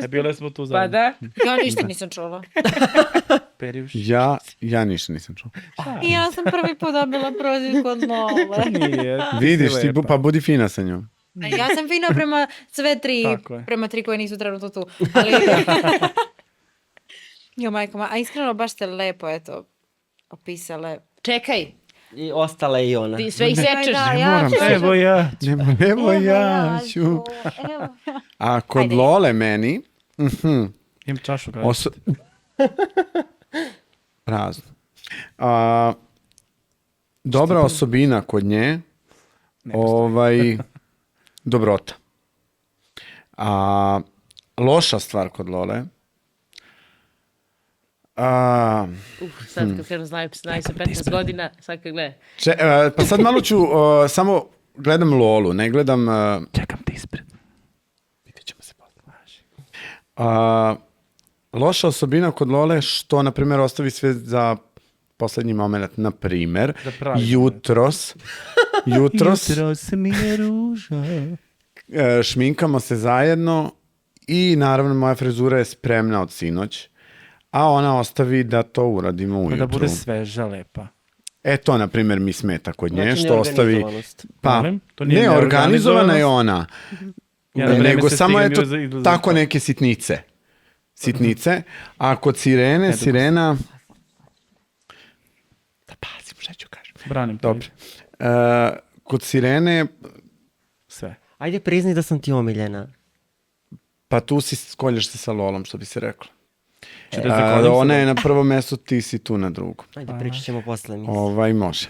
Bile smo tu Pa zajedno. da. Ja ništa nisam čula. Periuš. Ja ništa nisam čuo. I ja sam prvi put dobila prozivku od Lole. Nije. Vidiš ti, pa budi fina sa njom. Ja sam fina prema sve tri, Tako je. prema tri koje nisu trenutno tu. Ali... Jo, majko, a iskreno baš ste lepo, eto, opisale. Čekaj, I ostala je i ona. ti sve isečeš. Evo ja. Evo ja ću. Evo. A kod Ajde. Lole meni... Imam čašu kada. Razno. Dobra osobina kod nje, dobrota. Loša stvar kod Lole, Sad kad krenu znaju se 15 godina, sad kad gleda. pa sad malo ću, samo gledam Lolu, ne gledam... Čekam te ispred. Vidjet ćemo se posle. Loša osobina kod Lole što, na primjer, ostavi sve za poslednji moment. Na primjer, jutros mi je ruža. šminkamo se zajedno i naravno moja frizura je spremna od sinoć, a ona ostavi da to uradimo ujutru. Da bude sveža, lepa. To, na primjer, mi smeta kod nje, Znači, što ostavi... neorganizovanost. Pa, Molim? To nije ne, organizovana je ona. Ja na vreme Nego se samo stignem eto i izlazim. tako neke sitnice. A kod Sirena... Da pazim, šta ću kažem. Branim. Dobro. Kod Sirene, Sve. Ajde priznaj da sam ti omiljena. pa tu skoljaš se sa Lolom, što bi se reklo. zakolim Ona se. je na prvo mesto, ti si tu na drugo. Ajde, pričat ćemo posle emisije. Može.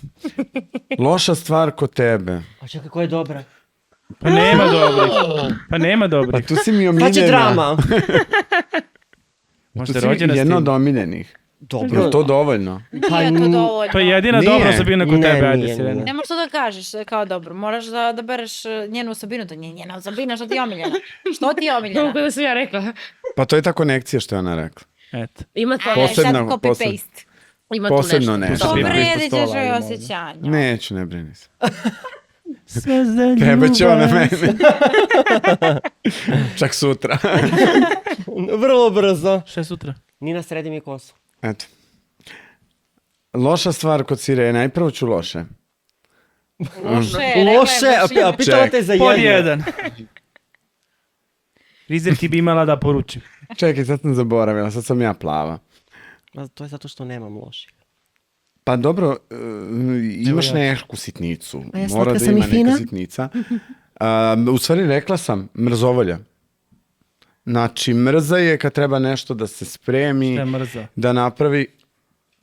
Loša stvar kod tebe. A čekaj, ko je dobra? Pa nema dobrih. Pa tu si mi omiljena. Sad će drama. Tu Možda si mi rođena s jedna tim. od omiljenih. Dobro. Je to dovoljno? Nije to dovoljno. To je jedina Nije. dobra osobina kod Ne, tebe, ajde nije, Sirena. nije. Ne možeš to da kažeš kao dobro. Moraš da bereš njenu osobinu. To nije njena osobina, što ti je omiljena. Što ti je omiljena? Kako da sam ja rekla. Pa to je ta konekcija što je ona rekla. Eto. Ima to Ajde, nešto. sad Posebno- copy-paste. Ima tu Posebno nešto. nešto. Dobro. Povredit ćeš joj stola, ajde, osjećanja. Neću, ne brini se. Sve za Treba će ona mene. Čak sutra. Vrlo brzo. Šta je sutra? Nina, sredi mi kosu. Eto. Loša stvar kod Sirene, najprvo ću loše. Loše, a pitala te za Pod jedno. jedan. Rizerki bi imala da poručim. Čekaj, sad sam zaboravila, sad sam ja plava. Ma, to je zato što nemam loših. Pa dobro, imaš neku sitnicu. A ja Mora slatka da sam ima i fina. neka sitnica. U stvari rekla sam, mrzovolja. Znači, mrza je kad treba nešto da se spremi, Šta je mrza? da napravi,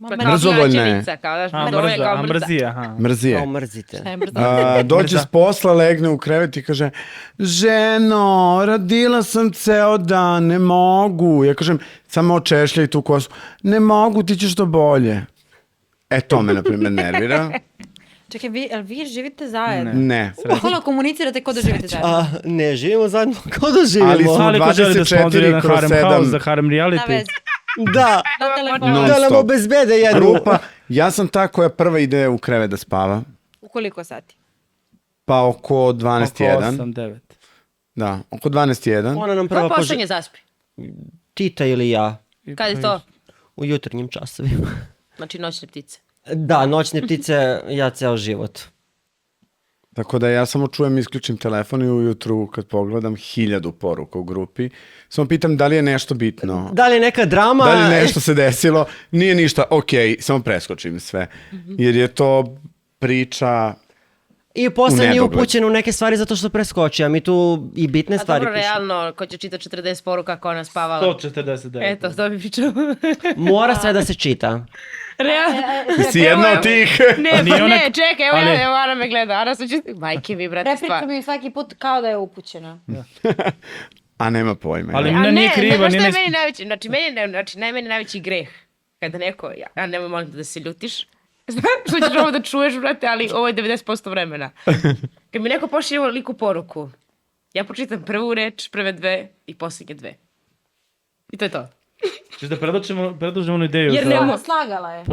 Pa Mrzovoljna je. mrzovoljna. Kao, znaš, A, mrzovoljna mrza, kao a mrza. mrzi, aha. mrzije. Kao mrzite. Šta je mrza? Dođe Mrza. s posla, legne u krevet i kaže, ženo, radila sam ceo dan, ne mogu. Ja kažem, samo očešljaj tu kosu. Ne mogu, ti ćeš to bolje. To me, na primjer, nervira. Čekaj, vi živite zajedno? Ne. Kako komunicirate kod da živite zajedno? Ne živimo zajedno, kao da živimo. Ali smo- Ali ko želi da 24 sponzori jedan kroz harem 7. house za harem Na reality. vezi. Da, Na telefonu. Non da nam stop. obezbede jednu. Rupa, ja sam ta koja prva ide u krevet da spava. U koliko sati? Pa oko 12:01. 8-9. Da, oko 12:01. Ona nam Ko prva posljednje zaspi? Tita ili ja. Kad je to? U jutarnjim časovima. Znači noćne ptice. Da, noćne ptice, ja ceo život. Tako da ja samo čujem, isključim telefon i ujutru kad pogledam 1000 poruka u grupi. Samo pitam da li je nešto bitno. Da li je neka drama? Da li nešto se desilo? Nije ništa, okej, samo preskočim sve. Jer je to priča... I posle nije nedogled. upućen u neke stvari zato što preskoči, a mi tu i bitne A stvari dobro, pišemo. realno, ko će čitati 40 poruka kako ona spavala. 149. Eto, to bi pričao. Mora sve da se čita. Realno. Si jedna od tih... Ne, nije ona- ne, čekaj, evo, ali- evo Ana me gleda, Ana se čisti. Majke mi, brate, Replika mi svaki put kao da je upućena. A nema pojma. Ali ja. ne, nije kriva, znaš šta nije je meni najveći, meni najveći greh. Kada neko, ja nemoj molim te da se ljutiš. Znam što ćeš ovo da čuješ, brate, ali ovo je 90% vremena. Kad mi neko pošalje liku poruku, ja pročitam prvu reč, prve dve i posljednje dve. I to je to. Ćeš da predložimo onu ideju Jer za... ne Ona mo- slagala je.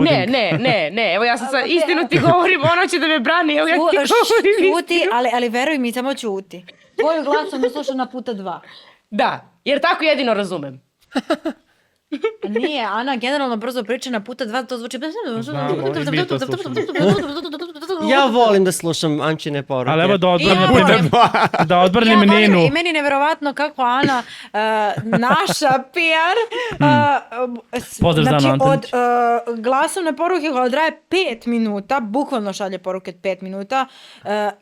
Ne, evo ja sam sad istinu ti govorim, ono će da me brani, evo ja ti govorim istinu. Čuti, ali veruj mi, samo čuti. Tvoju glasom ne sluša na puta 2. Da, jer tako jedino razumem. Nije, Ana generalno brzo priča na puta 2, to zvuči... Znamo, i mi to slušamo. Ja volim da slušam Ančine poruke. Ali evo da odbrnim, Ja na primjer, da odbrnim volim, Ninu. i meni je neverovatno kako Ana, naša PR, Pozdrav za Anu znači Antonić. od glasovne poruke koja traje 5 minuta, bukvalno šalje poruke od 5 minuta,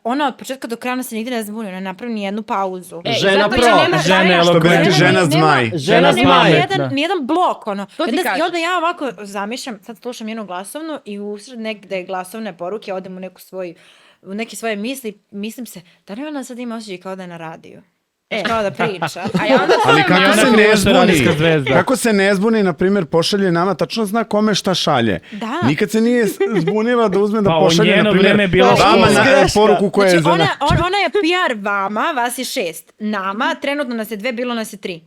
ona od početka do kraja se nigdje ne zbuni, ona ne napravi ni jednu pauzu. Žena zato pro. što nema Žene žanja Što bi rekli, elokventne. žena zmaj. Žena Nema zmaj. nijedan blok, ono. To ti I kažem. onda ja ovako zamišljam, sad slušam jednu glasovnu i usred negde glasovne poruke odem u neke svoje misli, mislim se, da li ona sad ima osjećaj kao da je na radiju? Kao da priča. A ja onda Ali kako ona se kriva ne što je radijska zbuni? zvezda. Kako se ne zbuni, na primjer, pošalje nama, tačno zna kome šta šalje. Da. Nikad se nije zbunila da uzme da Pa u pošalje, na njeno primjer, vrijeme je bila vama škola. poruku koja je Znači, za nas. ona je PR vama, vas je 6. Nama, trenutno nas je 2, bilo nas je 3.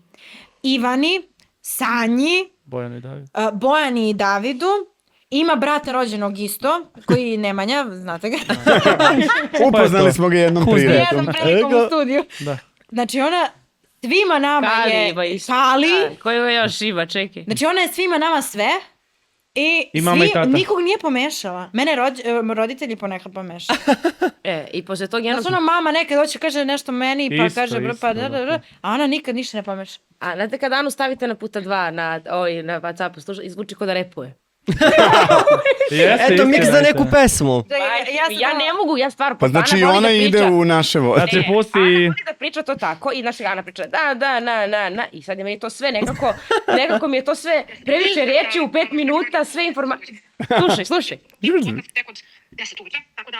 Ivani, Sanji, Bojano i David. Bojani i Davidu, ima brata rođenog isto, koji Nemanja, znate ga. Upoznali smo ga jednom Who's that? prilikom. Jednom prilikom u studiju. Da. Znači ona svima nama Kali je ima isto. Kali. Koji još ima, čekaj. Znači ona je svima nama sve. I mama i tata. nikog nije pomešala. Mene roditelji ponekad pomešaju. I posle tog jednog... Znači ona mama nekad hoće kaže nešto meni, pa Isto, kaže isto, da. a ona nikad ništa ne pomeša. A znate kad Anu stavite na puta 2 na WhatsAppu, sluša, izvuči ko da repuje. Jeste, Eto, miks istina, za neku istina. pesmu. Ja ne mogu, ja stvarno... Pa znači Ana voli ona da ide priča. u naše vode. Znači, Ana pusti... voli da priča to tako i naša Ana priča na i sad je meni to sve nekako mi je to sve previše riječi u 5 minuta, sve informacije. Slušaj. tek od 10 uveče, tako da...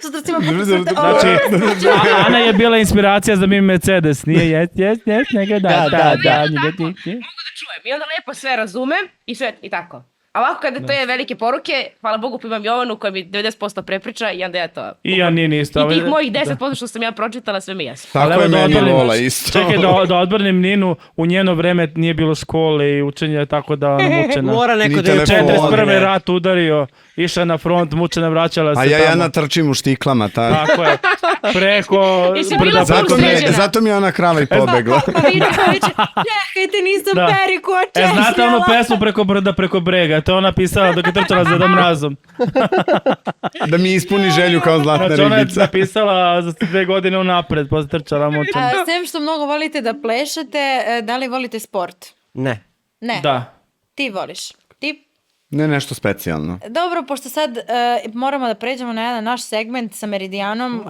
Sutra ćemo Znači, Ana je bila inspiracija za mi Mercedes. Nije yes, nego da. Mogu da čujem i onda lepo sve razumem i sve i tako. A ovako kada to je velike poruke, hvala Bogu pa imam Jovanu koja mi 90% prepriča i onda ja to... I ja nije isto. I tih mojih 10% što sam ja pročitala, sve mi jasno. Tako je meni Lola isto. Čekaj, da odbrnim Ninu, u njeno vreme nije bilo škole i učenja, tako da ona mučena. Mora neko Ni da je telefon. 41. rat udario, išla na front, mučena, vraćala se A ja tamo. natrčim u štiklama. Tako je, preko Jesi brda bila Zato Uzneđena. zato mi je ona krava i pobegla. Čekajte, nisam Da. periku Znate onu očešljala. pesmu preko brda, preko brega? To je ona pisala dok je trčala za mrazom. Da mi ispuni želju kao zlatna Znači ona je ribica. napisala za 2 godine unapred, posle trčala mučena. Sem što mnogo volite da plešete, da li volite sport? Ne. Ne. Da. Ti voliš. Ti? Ne nešto specijalno. Dobro, pošto sad moramo da pređemo na jedan naš segment sa Meridijanom,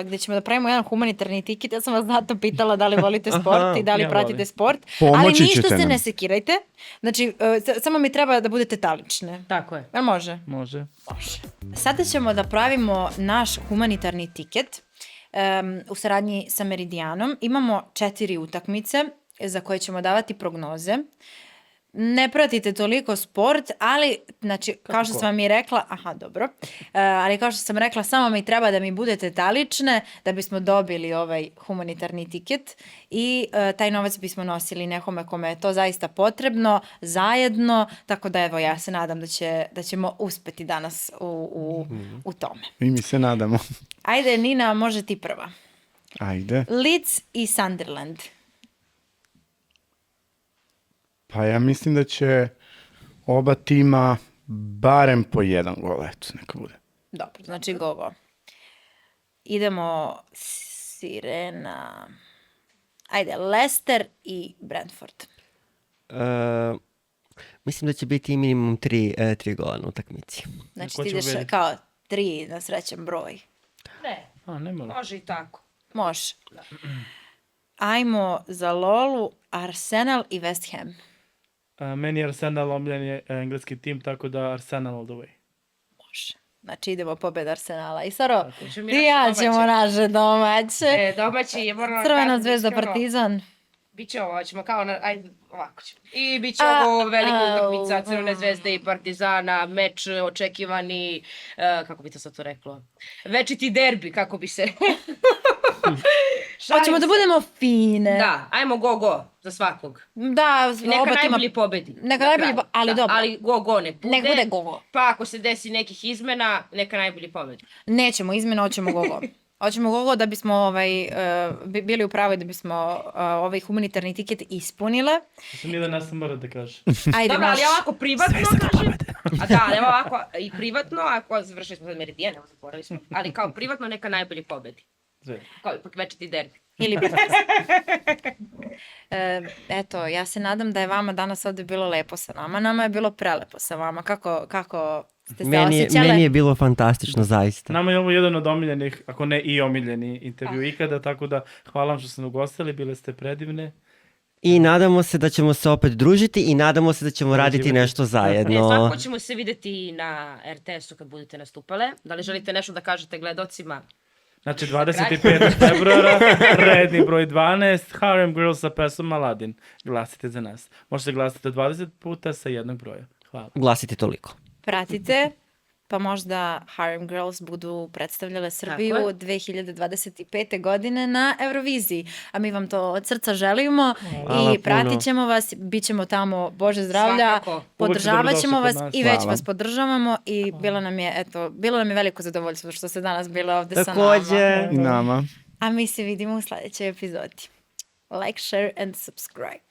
gdje ćemo da pravimo jedan humanitarni tiket. Ja sam vas znatno pitala da li volite sport i da li Ja pratite volim. sport. Pomoći Ali ništa ćete se nam. ne sekirajte. Znači, samo mi treba da budete talične. Tako je. Jel može? Može. Sada ćemo da pravimo naš humanitarni tiket u saradnji sa Meridijanom. Imamo 4 utakmice za koje ćemo davati prognoze. Ne pratite toliko sport, ali, znači, kao što sam vam i rekla, ali kao što sam rekla, samo mi treba da mi budete talične da bismo dobili ovaj humanitarni tiket i taj novac bismo nosili nekome kome je to zaista potrebno, zajedno, tako da evo, ja se nadam da ćemo uspeti danas u tome. I mi se nadamo. Ajde, Nina, može ti prva. Ajde. Leeds i Sunderland. Pa ja mislim da će oba tima barem po 1 gol, eto, neka bude. Dobro, znači go. Idemo Sirena. Ajde, Leicester i Brentford. Mislim da će biti minimum 3 gola na utakmici. Znači Ko ti će ideš pobediti? kao 3 na srećan broj. Ne, A, ne mogu. može i tako. Može. Ajmo za Lolu, Arsenal i West Ham. Meni je Arsenal omiljeni engleski tim, tako da Arsenal all the way. Može. Znači idemo pobed Arsenala. I Saro, Hoćemo mi ti i ja naše ćemo domaće. naše domaće. Domaći je moramo... Crvena zvezda, Partizan. Biće ovo, ćemo kao, ajde, ovako ćemo. I bit će ovo velika utakmica Crvene zvezde i Partizana, meč očekivani, kako bi to sad to reklo, večiti derbi, kako bi se... Hoćemo da budemo fine. Da, ajmo go, za svakog. Da, Neka oba tima... najbolji pobedi. Neka na najbolji, kraju. ali Da, dobro. Ali go ne bude. Nek bude go. Pa ako se desi nekih izmena, neka najbolji pobedi. Nećemo izmjena, hoćemo gogo. Hoćemo gogo da bismo bili u pravu i da bismo ovaj humanitarni tiket ispunile. Sam jedan nas mora da kaže. Ajde, Dobro, ali može. ja ovako privatno kažem. A da, ali ovako i privatno, ako završili smo za Meridijan, evo zaboravili smo, ali kao privatno neka najbolji pobedi. Zvezda. Kao ipak večiti derbi. Ili eto, ja se nadam da je vama danas ovdje bilo lepo sa nama. Nama je bilo prelepo sa vama. Kako ste se osjećale? Meni je bilo fantastično, zaista. Nama je ovo jedan od omiljenih, ako ne i omiljeni intervju ikada, tako da hvala vam što ste nam ugostili, bile ste predivne. I nadamo se da ćemo se opet družiti i nadamo se da ćemo raditi nešto zajedno. Svakako ćemo se vidjeti i na RTS-u kad budete nastupale. Da li želite nešto da kažete gledocima? Znači 25. februara, redni broj 12, Harem Girls sa pesmom Aladin. Glasite za nas. Možete glasiti 20 puta sa jednog broja. Hvala. Glasite toliko. Pratite, pa možda Harem Girls budu predstavljale Srbiju Tako je. 2025. godine na Euroviziji. A mi vam to od srca želimo Hvala i pratit ćemo vas, bit ćemo tamo, Bože zdravlja, Svakako. podržavat ćemo Uvijek vas ste dobrodošli kod nas. i već Hvala. vas podržavamo i bilo nam je veliko zadovoljstvo što ste danas bile ovde sa nama. Također. I nama. A mi se vidimo u sljedećoj epizodi. Like, share and subscribe.